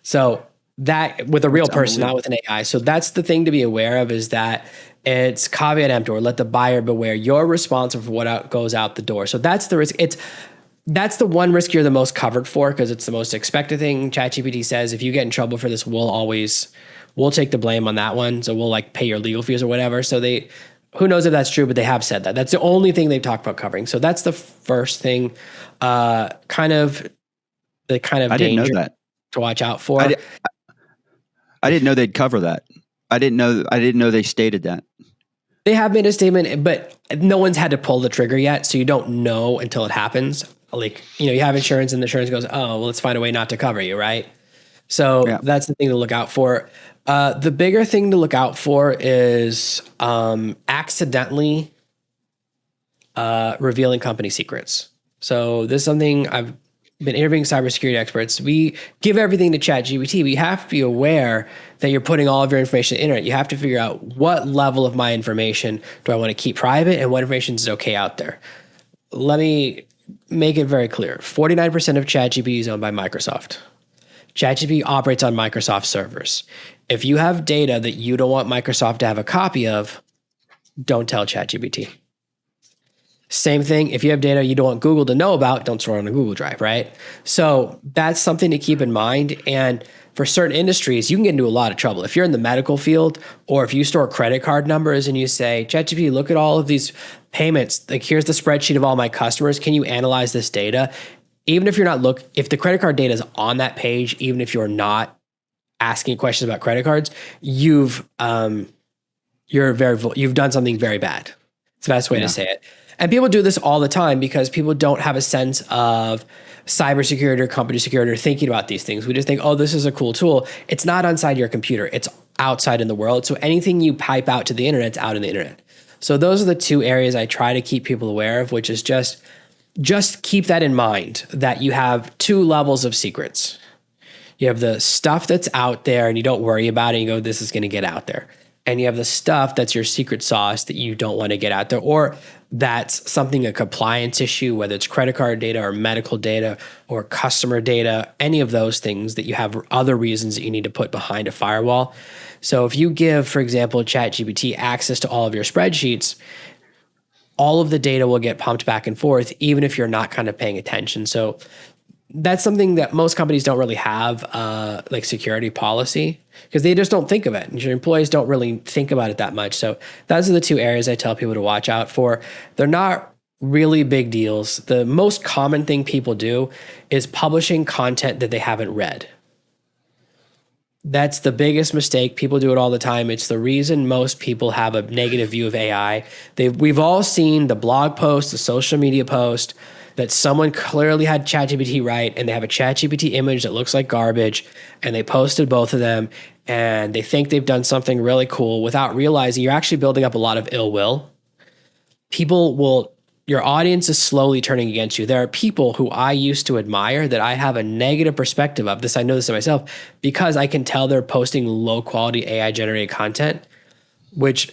[SPEAKER 2] So that with a real person, not with an AI. So that's the thing to be aware of, is that it's caveat emptor, let the buyer beware. You're responsible for what goes out the door. So that's the risk. That's the one risk you're the most covered for because it's the most expected thing. ChatGPT says if you get in trouble for this, we'll take the blame on that one. So we'll like pay your legal fees or whatever. So who knows if that's true, but they have said that. That's the only thing they've talked about covering. So that's the first thing, kind of
[SPEAKER 1] I
[SPEAKER 2] danger
[SPEAKER 1] didn't know that.
[SPEAKER 2] to watch out for.
[SPEAKER 1] I didn't know they'd cover that. I didn't know they stated that.
[SPEAKER 2] They have made a statement, but no one's had to pull the trigger yet. So you don't know until it happens. Like, you have insurance and the insurance goes, oh, well, let's find a way not to cover you, right? So that's the thing to look out for. The bigger thing to look out for is accidentally revealing company secrets. So this is something I've been interviewing cybersecurity experts. We give everything to ChatGPT. We have to be aware that you're putting all of your information on the internet. You have to figure out what level of my information do I want to keep private and what information is okay out there. Let me make it very clear. 49% of ChatGPT is owned by Microsoft. ChatGPT operates on Microsoft servers. If you have data that you don't want Microsoft to have a copy of, don't tell ChatGPT. Same thing, if you have data you don't want Google to know about, don't store it on a Google Drive, right? So that's something to keep in mind. And for certain industries, you can get into a lot of trouble. If you're in the medical field or if you store credit card numbers and you say, ChatGPT, look at all of these payments. Like, here's the spreadsheet of all my customers. Can you analyze this data? Even if you're not if the credit card data is on that page, even if you're not asking questions about credit cards, you've done something very bad. It's the best way to say it. And people do this all the time because people don't have a sense of cybersecurity or company security or thinking about these things. We just think, oh, this is a cool tool. It's not inside your computer. It's outside in the world. So anything you pipe out to the internet's out in the internet. So those are the two areas I try to keep people aware of, which is just keep that in mind, that you have two levels of secrets. You have the stuff that's out there and you don't worry about it. You go, this is going to get out there. And you have the stuff that's your secret sauce that you don't want to get out there, or that's something, a compliance issue, whether it's credit card data or medical data or customer data, any of those things that you have other reasons that you need to put behind a firewall. So if you give, for example, ChatGPT access to all of your spreadsheets, all of the data will get pumped back and forth, even if you're not kind of paying attention. So that's something that most companies don't really have, like security policy, because they just don't think of it. And your employees don't really think about it that much. So those are the two areas I tell people to watch out for. They're not really big deals. The most common thing people do is publishing content that they haven't read. That's the biggest mistake. People do it all the time. It's the reason most people have a negative view of AI. We've all seen the blog post, the social media post, that someone clearly had ChatGPT right, and they have a ChatGPT image that looks like garbage, and they posted both of them, and they think they've done something really cool without realizing you're actually building up a lot of ill will. Your audience is slowly turning against you. There are people who I used to admire that I have a negative perspective of. I know this of myself, because I can tell they're posting low quality AI generated content, which,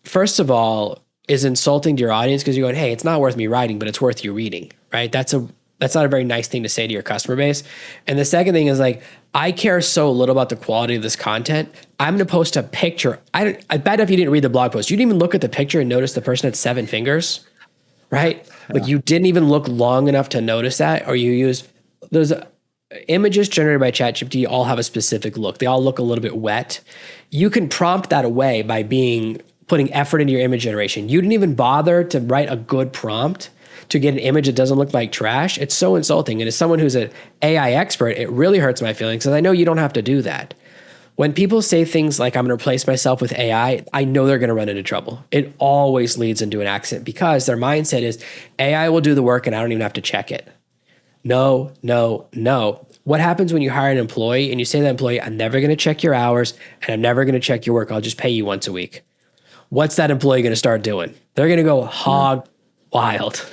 [SPEAKER 2] first of all, is insulting to your audience, because you're going, hey, it's not worth me writing, but it's worth you reading, right? That's not a very nice thing to say to your customer base. And the second thing is, like, I care so little about the quality of this content. I'm going to post a picture. I bet if you didn't read the blog post, you didn't even look at the picture and notice the person had 7 fingers, right? Yeah. Like, you didn't even look long enough to notice that, or you used those images generated by ChatGPT all have a specific look. They all look a little bit wet. You can prompt that away by putting effort into your image generation. You didn't even bother to write a good prompt to get an image that doesn't look like trash. It's so insulting. And as someone who's an AI expert, it really hurts my feelings, because I know you don't have to do that. When people say things like, I'm going to replace myself with AI, I know they're going to run into trouble. It always leads into an accident, because their mindset is AI will do the work and I don't even have to check it. No, no, no. What happens when you hire an employee and you say to that employee, I'm never going to check your hours and I'm never going to check your work. I'll just pay you once a week. What's that employee going to start doing? They're going to go hog wild.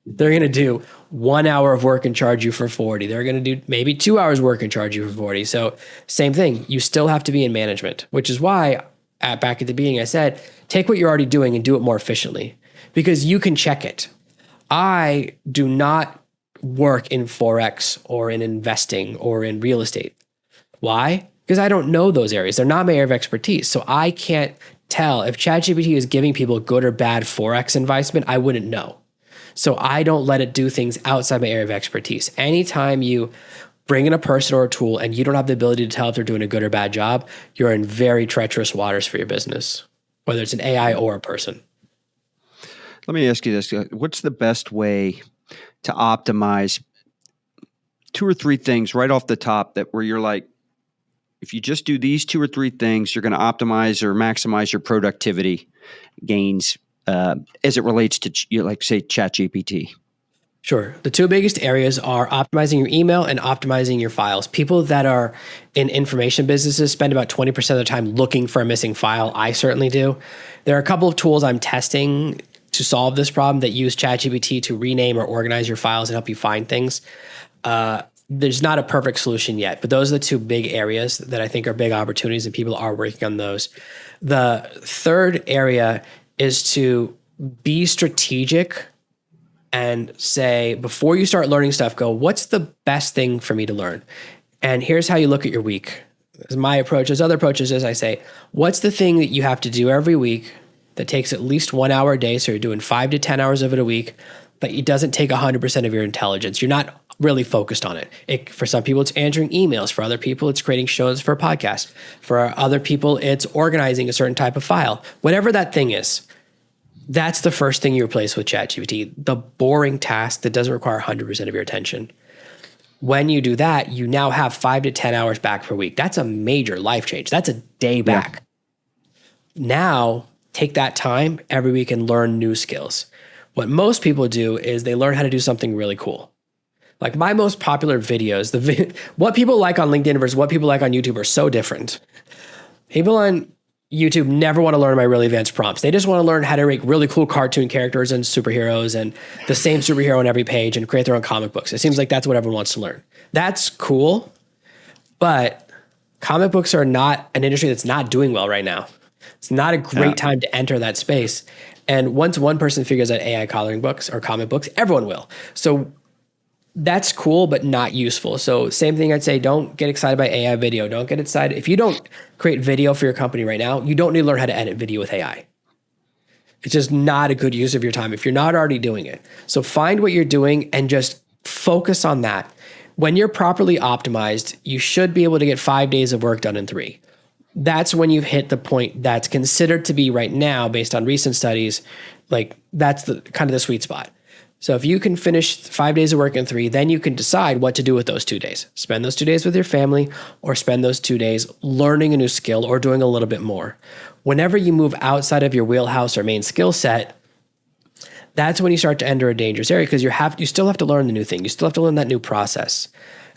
[SPEAKER 2] They're going to do 1 hour of work and charge you for 40. They're going to do maybe 2 hours work and charge you for 40. So same thing. You still have to be in management, which is why back at the beginning I said, take what you're already doing and do it more efficiently, because you can check it. I do not work in Forex or in investing or in real estate. Why? Because I don't know those areas. They're not my area of expertise. So I can't tell if ChatGPT is giving people good or bad Forex advisement. I wouldn't know. So I don't let it do things outside my area of expertise. Anytime you bring in a person or a tool and you don't have the ability to tell if they're doing a good or bad job, you're in very treacherous waters for your business, whether it's an AI or a person.
[SPEAKER 1] Let me ask you this. What's the best way to optimize 2 or 3 things right off the top that where you're like, if you just do these 2 or 3 things, you're going to optimize or maximize your productivity gains as it relates to, like, say, ChatGPT?
[SPEAKER 2] Sure. The 2 biggest areas are optimizing your email and optimizing your files. People that are in information businesses spend about 20% of their time looking for a missing file. I certainly do. There are a couple of tools I'm testing to solve this problem that use ChatGPT to rename or organize your files and help you find things. There's not a perfect solution yet, but those are the 2 big areas that I think are big opportunities, and people are working on those. The third area is to be strategic and say, before you start learning stuff, go, what's the best thing for me to learn? And here's how you look at your week. My approach, as other approaches is, I say, what's the thing that you have to do every week that takes at least 1 hour a day, so you're doing 5 to 10 hours of it a week, but it doesn't take 100% of your intelligence. You're not really focused on it. For some people, it's answering emails. For other people, it's creating shows for a podcast. For other people, it's organizing a certain type of file. Whatever that thing is, that's the first thing you replace with ChatGPT, the boring task that doesn't require 100% of your attention. When you do that, you now have 5 to 10 hours back per week. That's a major life change. That's a day back. Yeah. Now, take that time every week and learn new skills. What most people do is they learn how to do something really cool. Like my most popular videos, what people like on LinkedIn versus what people like on YouTube are so different. People on YouTube never want to learn my really advanced prompts. They just want to learn how to make really cool cartoon characters and superheroes and the same superhero on every page and create their own comic books. It seems like that's what everyone wants to learn. That's cool, but comic books are not an industry that's not doing well right now. It's not a great time to enter that space. And once one person figures out AI coloring books or comic books, everyone will. So that's cool, but not useful. So same thing I'd say, don't get excited by AI video. Don't get excited. If you don't create video for your company right now, you don't need to learn how to edit video with AI. It's just not a good use of your time if you're not already doing it. So find what you're doing and just focus on that. When you're properly optimized, you should be able to get 5 days of work done in 3. That's when you've hit the point that's considered to be right now, based on recent studies, like that's the kind of the sweet spot. So if you can finish 5 days of work in 3, then you can decide what to do with those 2 days. Spend those 2 days with your family, or spend those 2 days learning a new skill or doing a little bit more. Whenever you move outside of your wheelhouse or main skill set, that's when you start to enter a dangerous area, because you still have to learn the new thing. You still have to learn that new process.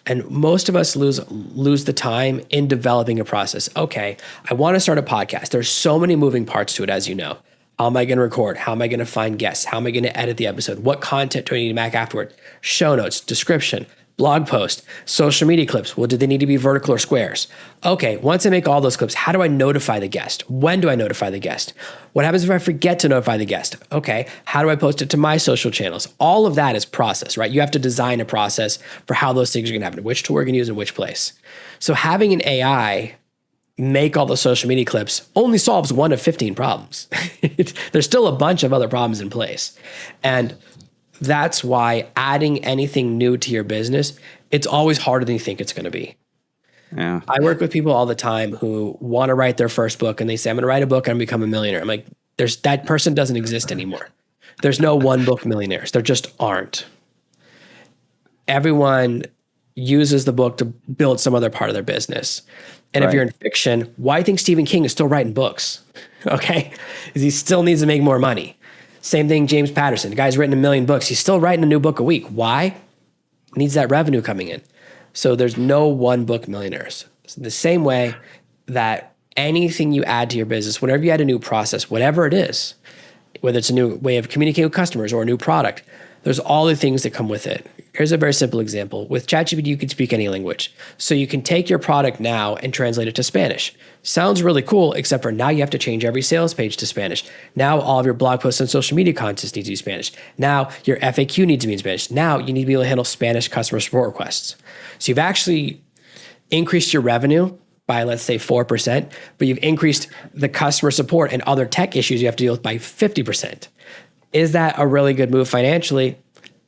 [SPEAKER 2] And most of us lose the time in developing a process. Okay, I want to start a podcast. There's so many moving parts to it, as you know. How am I going to record? How am I going to find guests? How am I going to edit the episode? What content do I need to make afterward? Show notes, description, blog post, social media clips. Well, do they need to be vertical or squares? Okay, once I make all those clips, how do I notify the guest? When do I notify the guest? What happens if I forget to notify the guest? Okay, how do I post it to my social channels? All of that is process, right? You have to design a process for how those things are going to happen, which tool we're going to use in which place. So having an AI make all the social media clips only solves 1 of 15 problems. There's still a bunch of other problems in place. And that's why adding anything new to your business, it's always harder than you think it's going to be.
[SPEAKER 1] Yeah.
[SPEAKER 2] I work with people all the time who want to write their first book and they say, I'm going to write a book and become a millionaire. I'm like, that person doesn't exist anymore. There's no one book millionaires. There just aren't. Everyone uses the book to build some other part of their business. And if you're in fiction, why do you think Stephen King is still writing books? Okay? Because he still needs to make more money. Same thing, James Patterson. The guy's written 1 million books. He's still writing a new book a week. Why? He needs that revenue coming in. So there's no one book millionaires. So the same way that anything you add to your business, whenever you add a new process, whatever it is, whether it's a new way of communicating with customers or a new product, there's all the things that come with it. Here's a very simple example. With ChatGPT, you can speak any language. So you can take your product now and translate it to Spanish. Sounds really cool, except for now you have to change every sales page to Spanish. Now all of your blog posts and social media content needs to be Spanish. Now your FAQ needs to be in Spanish. Now you need to be able to handle Spanish customer support requests. So you've actually increased your revenue by, let's say, 4%, but you've increased the customer support and other tech issues you have to deal with by 50%. Is that a really good move financially?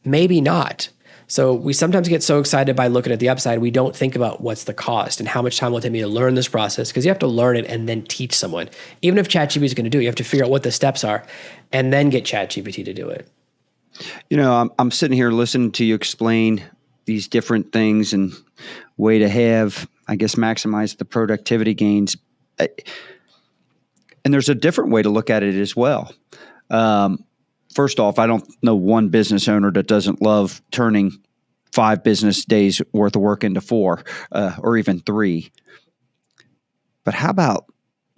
[SPEAKER 2] Maybe not. So we sometimes get so excited by looking at the upside, we don't think about what's the cost and how much time will it take me to learn this process, because you have to learn it and then teach someone. Even if ChatGPT is going to do it, you have to figure out what the steps are and then get ChatGPT to do it.
[SPEAKER 1] I'm sitting here listening to you explain these different things and way to have, I guess, maximize the productivity gains. And there's a different way to look at it as well. First off, I don't know one business owner that doesn't love turning 5 business days worth of work into 4 or even 3. But how about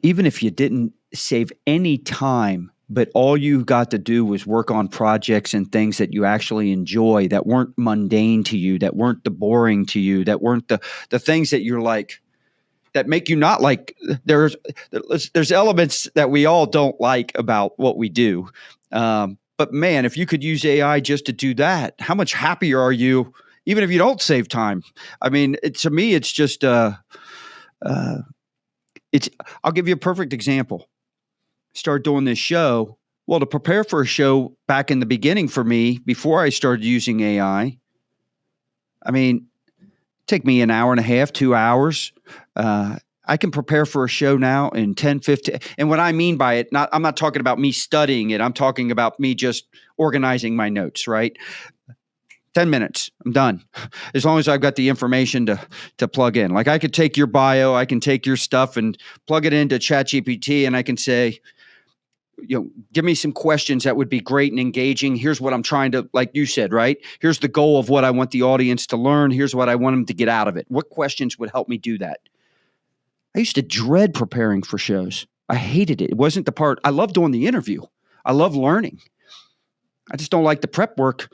[SPEAKER 1] even if you didn't save any time, but all you got to do was work on projects and things that you actually enjoy, that weren't mundane to you, that weren't the boring to you, that weren't the things that you're like, that make you not like, there's elements that we all don't like about what we do. But man, if you could use AI just to do that, how much happier are you, even if you don't save time? I mean, to me, it's just, I'll give you a perfect example. Start doing this show. Well, to prepare for a show back in the beginning for me, before I started using AI, I mean, take me an hour and a half, 2 hours. I can prepare for a show now in 10, 15. And what I mean by it, I'm not talking about me studying it. I'm talking about me just organizing my notes, right? 10 minutes, I'm done. As long as I've got the information to plug in. Like I could take your bio, I can take your stuff and plug it into ChatGPT, and I can say, give me some questions that would be great and engaging. Here's what I'm trying to, like you said, right? Here's the goal of what I want the audience to learn. Here's what I want them to get out of it. What questions would help me do that? I used to dread preparing for shows. I hated it. It wasn't the part. I love doing the interview. I love learning. I just don't like the prep work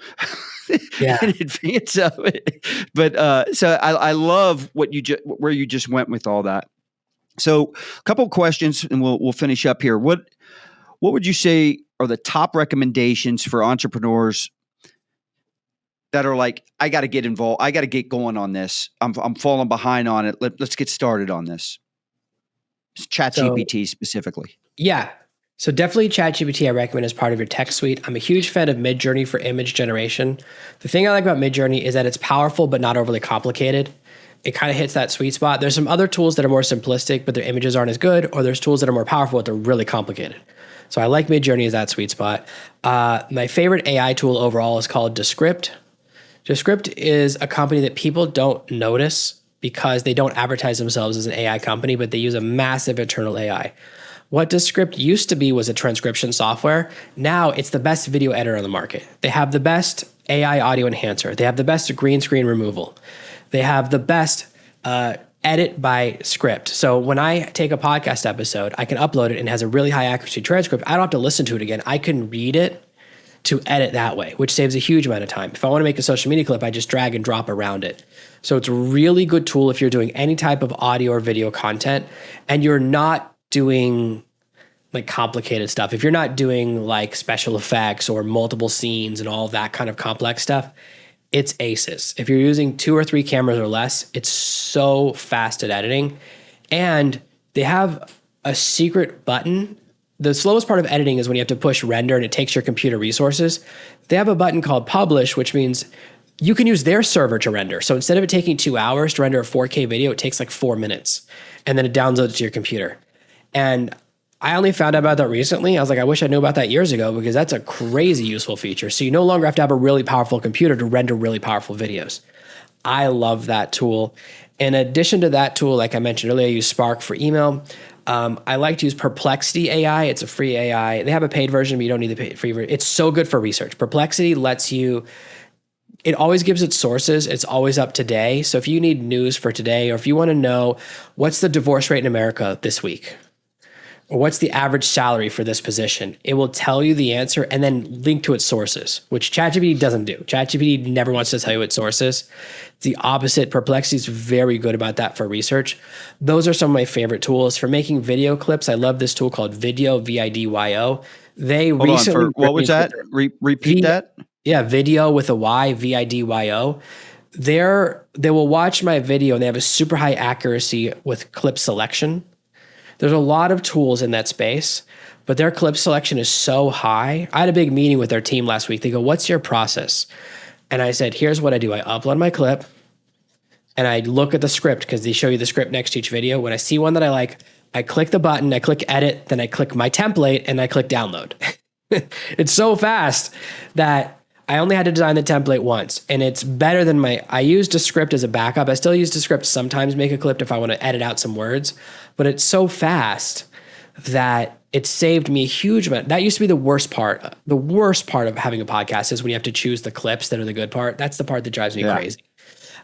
[SPEAKER 1] in advance of it. But so I love what where you just went with all that. So a couple of questions, and we'll finish up here. What would you say are the top recommendations for entrepreneurs that are like, I got to get involved. I got to get going on this. I'm falling behind on it. Let's get started on this. ChatGPT specifically.
[SPEAKER 2] Yeah. So definitely ChatGPT I recommend as part of your tech suite. I'm a huge fan of Midjourney for image generation. The thing I like about Midjourney is that it's powerful but not overly complicated. It kind of hits that sweet spot. There's some other tools that are more simplistic, but their images aren't as good, or there's tools that are more powerful, but they're really complicated. So I like Midjourney as that sweet spot. My favorite AI tool overall is called Descript. Descript is a company that people don't notice because they don't advertise themselves as an AI company, but they use a massive internal AI. What Descript used to be was a transcription software. Now it's the best video editor on the market. They have the best AI audio enhancer. They have the best green screen removal. They have the best edit by script. So when I take a podcast episode, I can upload it and it has a really high accuracy transcript. I don't have to listen to it again. I can read it to edit that way, which saves a huge amount of time. If I want to make a social media clip, I just drag and drop around it. So it's a really good tool if you're doing any type of audio or video content and you're not doing like complicated stuff. If you're not doing like special effects or multiple scenes and all that kind of complex stuff, it's aces. If you're using 2 or 3 cameras or less, it's so fast at editing. And they have a secret button. The slowest part of editing is when you have to push render and it takes your computer resources. They have a button called publish, which means you can use their server to render. So instead of it taking 2 hours to render a 4K video, it takes like 4 minutes. And then it downloads to your computer. And I only found out about that recently. I was like, I wish I knew about that years ago because that's a crazy useful feature. So you no longer have to have a really powerful computer to render really powerful videos. I love that tool. In addition to that tool, like I mentioned earlier, I use Spark for email. I like to use Perplexity AI. It's a free AI. They have a paid version, but you don't need the free version. It's so good for research. Perplexity lets you, it always gives its sources. It's always up to date. So if you need news for today, or if you want to know what's the divorce rate in America this week, or what's the average salary for this position, it will tell you the answer and then link to its sources, which ChatGPT doesn't do. ChatGPT never wants to tell you its sources. It's the opposite. Perplexity is very good about that for research. Those are some of my favorite tools. For making video clips, I love this tool called Video, V-I-D-Y-O.
[SPEAKER 1] Hold on, what was that? Repeat that?
[SPEAKER 2] Yeah, Video with a Y, V-I-D-Y-O. They will watch my video and they have a super high accuracy with clip selection. There's a lot of tools in that space, but their clip selection is so high. I had a big meeting with their team last week. They go, "What's your process?" And I said, "Here's what I do. I upload my clip and I look at the script because they show you the script next to each video. When I see one that I like, I click the button, I click edit, then I click my template and I click download." It's so fast that I only had to design the template once, and it's better than I used a script as a backup. I still use a script sometimes, make a clip if I want to edit out some words, but it's so fast that it saved me a huge amount. That used to be the worst part. The worst part of having a podcast is when you have to choose the clips that are the good part. That's the part that drives me crazy.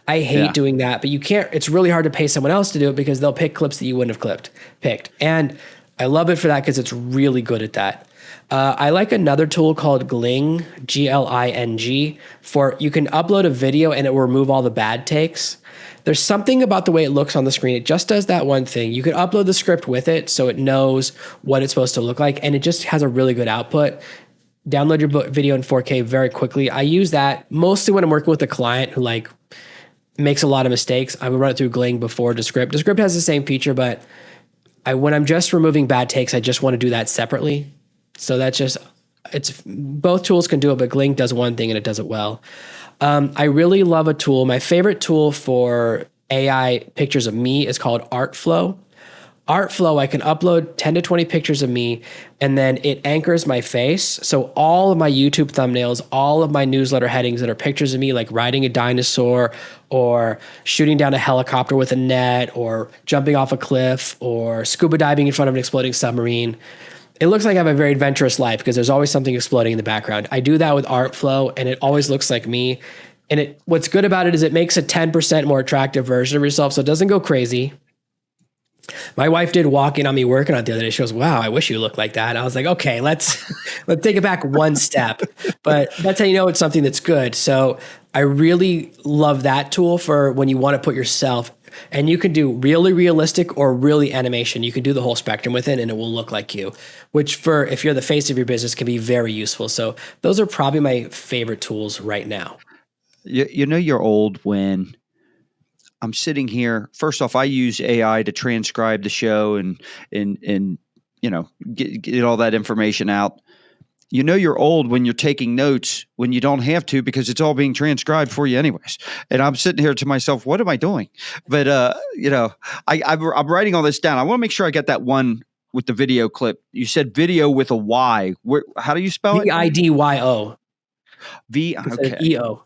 [SPEAKER 2] I hate doing that, but you can't, it's really hard to pay someone else to do it because they'll pick clips that you wouldn't have picked. And I love it for that because it's really good at that. I like another tool called Gling, Gling, for you can upload a video and it will remove all the bad takes. There's something about the way it looks on the screen. It just does that one thing. You can upload the script with it so it knows what it's supposed to look like, and it just has a really good output. Download your video in 4K very quickly. I use that mostly when I'm working with a client who makes a lot of mistakes. I would run it through Gling before Descript. Descript has the same feature, but when I'm just removing bad takes, I just want to do that separately. So it's both tools can do it, but Gling does one thing and it does it well. I really love a tool. My favorite tool for AI pictures of me is called Artflow. Artflow, I can upload 10 to 20 pictures of me, and then it anchors my face. So all of my YouTube thumbnails, all of my newsletter headings that are pictures of me, like riding a dinosaur or shooting down a helicopter with a net or jumping off a cliff or scuba diving in front of an exploding submarine. It looks like I have a very adventurous life because there's always something exploding in the background. I do that with Artflow, and it always looks like me. And what's good about it is it makes a 10% more attractive version of yourself, so it doesn't go crazy. My wife did walk in on me working on it the other day. She goes, "Wow, I wish you looked like that." I was like, "Okay, let's take it back one step." But that's how you know it's something that's good. So I really love that tool for when you want to put yourself, and you can do really realistic or really animation. You can do the whole spectrum with it and it will look like you, which if you're the face of your business can be very useful. So those are probably my favorite tools right now.
[SPEAKER 1] You know you're old when I'm sitting here. First off, I use AI to transcribe the show and get all that information out. You know you're old when you're taking notes when you don't have to because it's all being transcribed for you anyways. And I'm sitting here to myself, what am I doing? But I'm writing all this down. I want to make sure I get that one with the video clip. You said video with a Y. How do you spell it?
[SPEAKER 2] VIDYO.
[SPEAKER 1] Okay.
[SPEAKER 2] EO.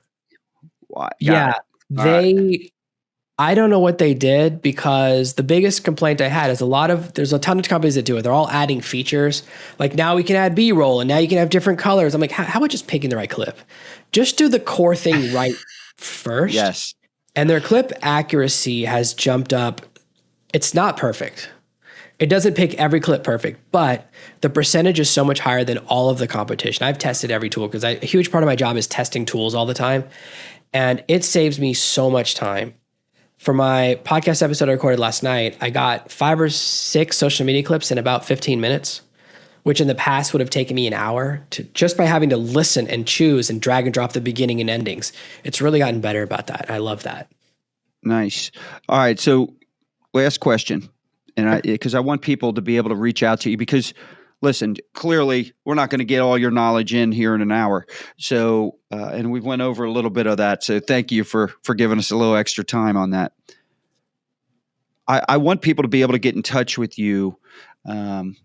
[SPEAKER 1] Y.
[SPEAKER 2] Yeah, I don't know what they did because the biggest complaint I had is there's a ton of companies that do it. They're all adding features. Like now we can add B-roll and now you can have different colors. I'm like, how about just picking the right clip? Just do the core thing right first.
[SPEAKER 1] Yes.
[SPEAKER 2] And their clip accuracy has jumped up. It's not perfect. It doesn't pick every clip perfect, but the percentage is so much higher than all of the competition. I've tested every tool because a huge part of my job is testing tools all the time. And it saves me so much time. For my podcast episode I recorded last night, I got 5 or 6 social media clips in about 15 minutes, which in the past would have taken me an hour just by having to listen and choose and drag and drop the beginning and endings. It's really gotten better about that. I love that.
[SPEAKER 1] Nice. All right. So last question. And because I want people to be able to reach out to you because listen, clearly we're not going to get all your knowledge in here in an hour. So, and we've went over a little bit of that. So thank you for giving us a little extra time on that. I want people to be able to get in touch with you. And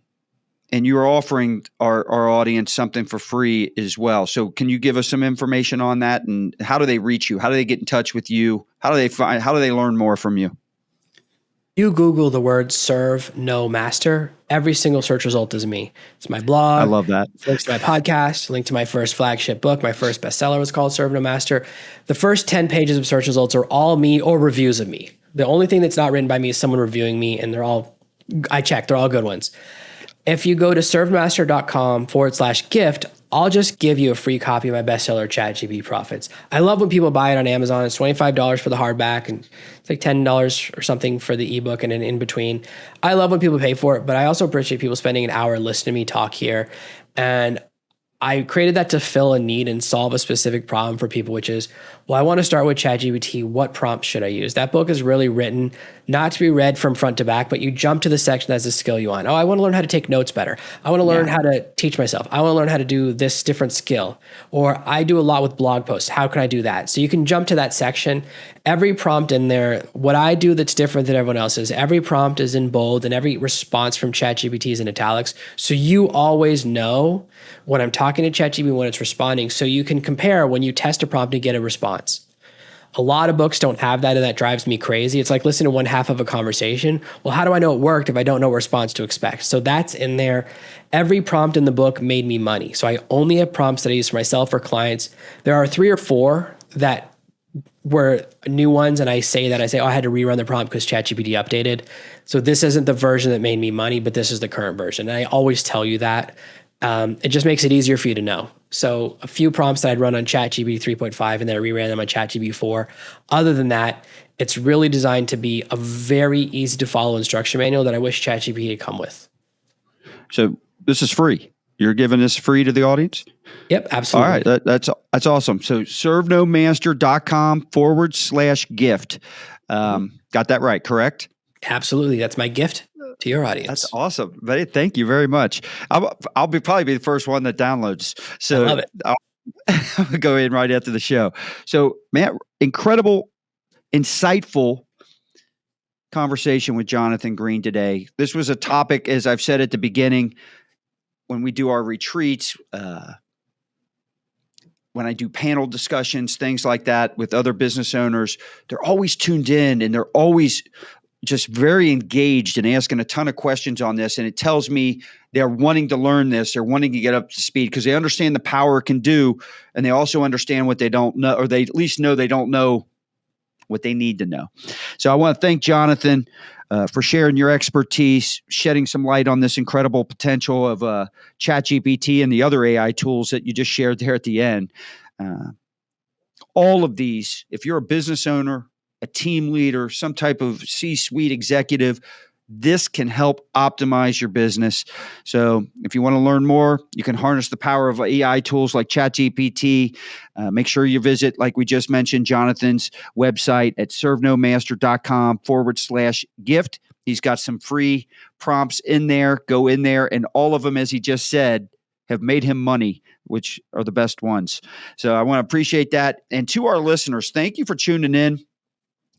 [SPEAKER 1] you're offering our audience something for free as well. So can you give us some information on that and how do they reach you? How do they get in touch with you? How do they learn more from you?
[SPEAKER 2] You Google the word serve no master. Every single search result is me. It's my blog.
[SPEAKER 1] I love that.
[SPEAKER 2] Links to my podcast, link to my first flagship book. My first bestseller was called Serve No Master. The first 10 pages of search results are all me or reviews of me. The only thing that's not written by me is someone reviewing me, and they're all good ones. If you go to servemaster.com/gift, I'll just give you a free copy of my bestseller, ChatGPT Profits. I love when people buy it on Amazon. It's $25 for the hardback and it's like $10 or something for the ebook and an in between. I love when people pay for it, but I also appreciate people spending an hour listening to me talk here. And I created that to fill a need and solve a specific problem for people, which is, well, I want to start with ChatGPT. What prompts should I use? That book is really written not to be read from front to back, but you jump to the section that's a skill you want. Oh, I want to learn how to take notes better. I want to learn how to teach myself. I want to learn how to do this different skill. Or I do a lot with blog posts. How can I do that? So you can jump to that section. Every prompt in there, what I do that's different than everyone else's, every prompt is in bold and every response from ChatGPT is in italics. So you always know when I'm talking to ChatGPT when it's responding. So you can compare when you test a prompt and get a response. A lot of books don't have that, and that drives me crazy. It's like listening to one half of a conversation. Well, how do I know it worked if I don't know what response to expect? So that's in there. Every prompt in the book made me money. So I only have prompts that I use for myself or clients. There are 3 or 4 that were new ones, and I say, oh, I had to rerun the prompt because ChatGPT updated. So this isn't the version that made me money, but this is the current version. And I always tell you that. It just makes it easier for you to know. So a few prompts that I'd run on ChatGPT 3.5 and then I reran them on ChatGPT 4. Other than that, it's really designed to be a very easy to follow instruction manual that I wish ChatGPT had come with.
[SPEAKER 1] So this is free. You're giving this free to the audience?
[SPEAKER 2] Yep, absolutely.
[SPEAKER 1] All right. That's awesome. So servenomaster.com/gift. Got that right, correct?
[SPEAKER 2] Absolutely. That's my gift to your audience.
[SPEAKER 1] That's awesome. Thank you very much. I'll probably be the first one that downloads. So
[SPEAKER 2] I love it.
[SPEAKER 1] I'll go in right after the show. So, Matt, incredible, insightful conversation with Jonathan Green today. This was a topic, as I've said at the beginning, when we do our retreats, when I do panel discussions, things like that with other business owners, they're always tuned in and they're always just very engaged and asking a ton of questions on this. And it tells me they're wanting to learn this. They're wanting to get up to speed because they understand the power it can do. And they also understand what they don't know, or they at least know they don't know what they need to know. So I want to thank Jonathan for sharing your expertise, shedding some light on this incredible potential of ChatGPT and the other AI tools that you just shared there at the end. All of these, if you're a business owner, a team leader, some type of C-suite executive, this can help optimize your business. So if you want to learn more, you can harness the power of AI tools like ChatGPT. Make sure you visit, like we just mentioned, Jonathan's website at servenomaster.com/gift. He's got some free prompts in there. Go in there, and all of them, as he just said, have made him money, which are the best ones. So I want to appreciate that. And to our listeners, thank you for tuning in.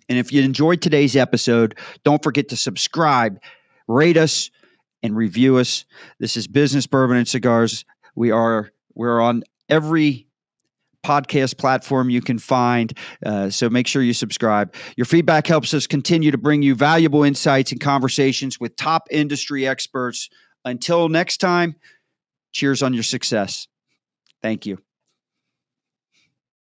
[SPEAKER 1] And if you enjoyed today's episode, don't forget to subscribe, rate us, and review us. This is Business Bourbon and Cigars. We're on every podcast platform you can find, so make sure you subscribe. Your feedback helps us continue to bring you valuable insights and conversations with top industry experts. Until next time, cheers on your success. Thank you.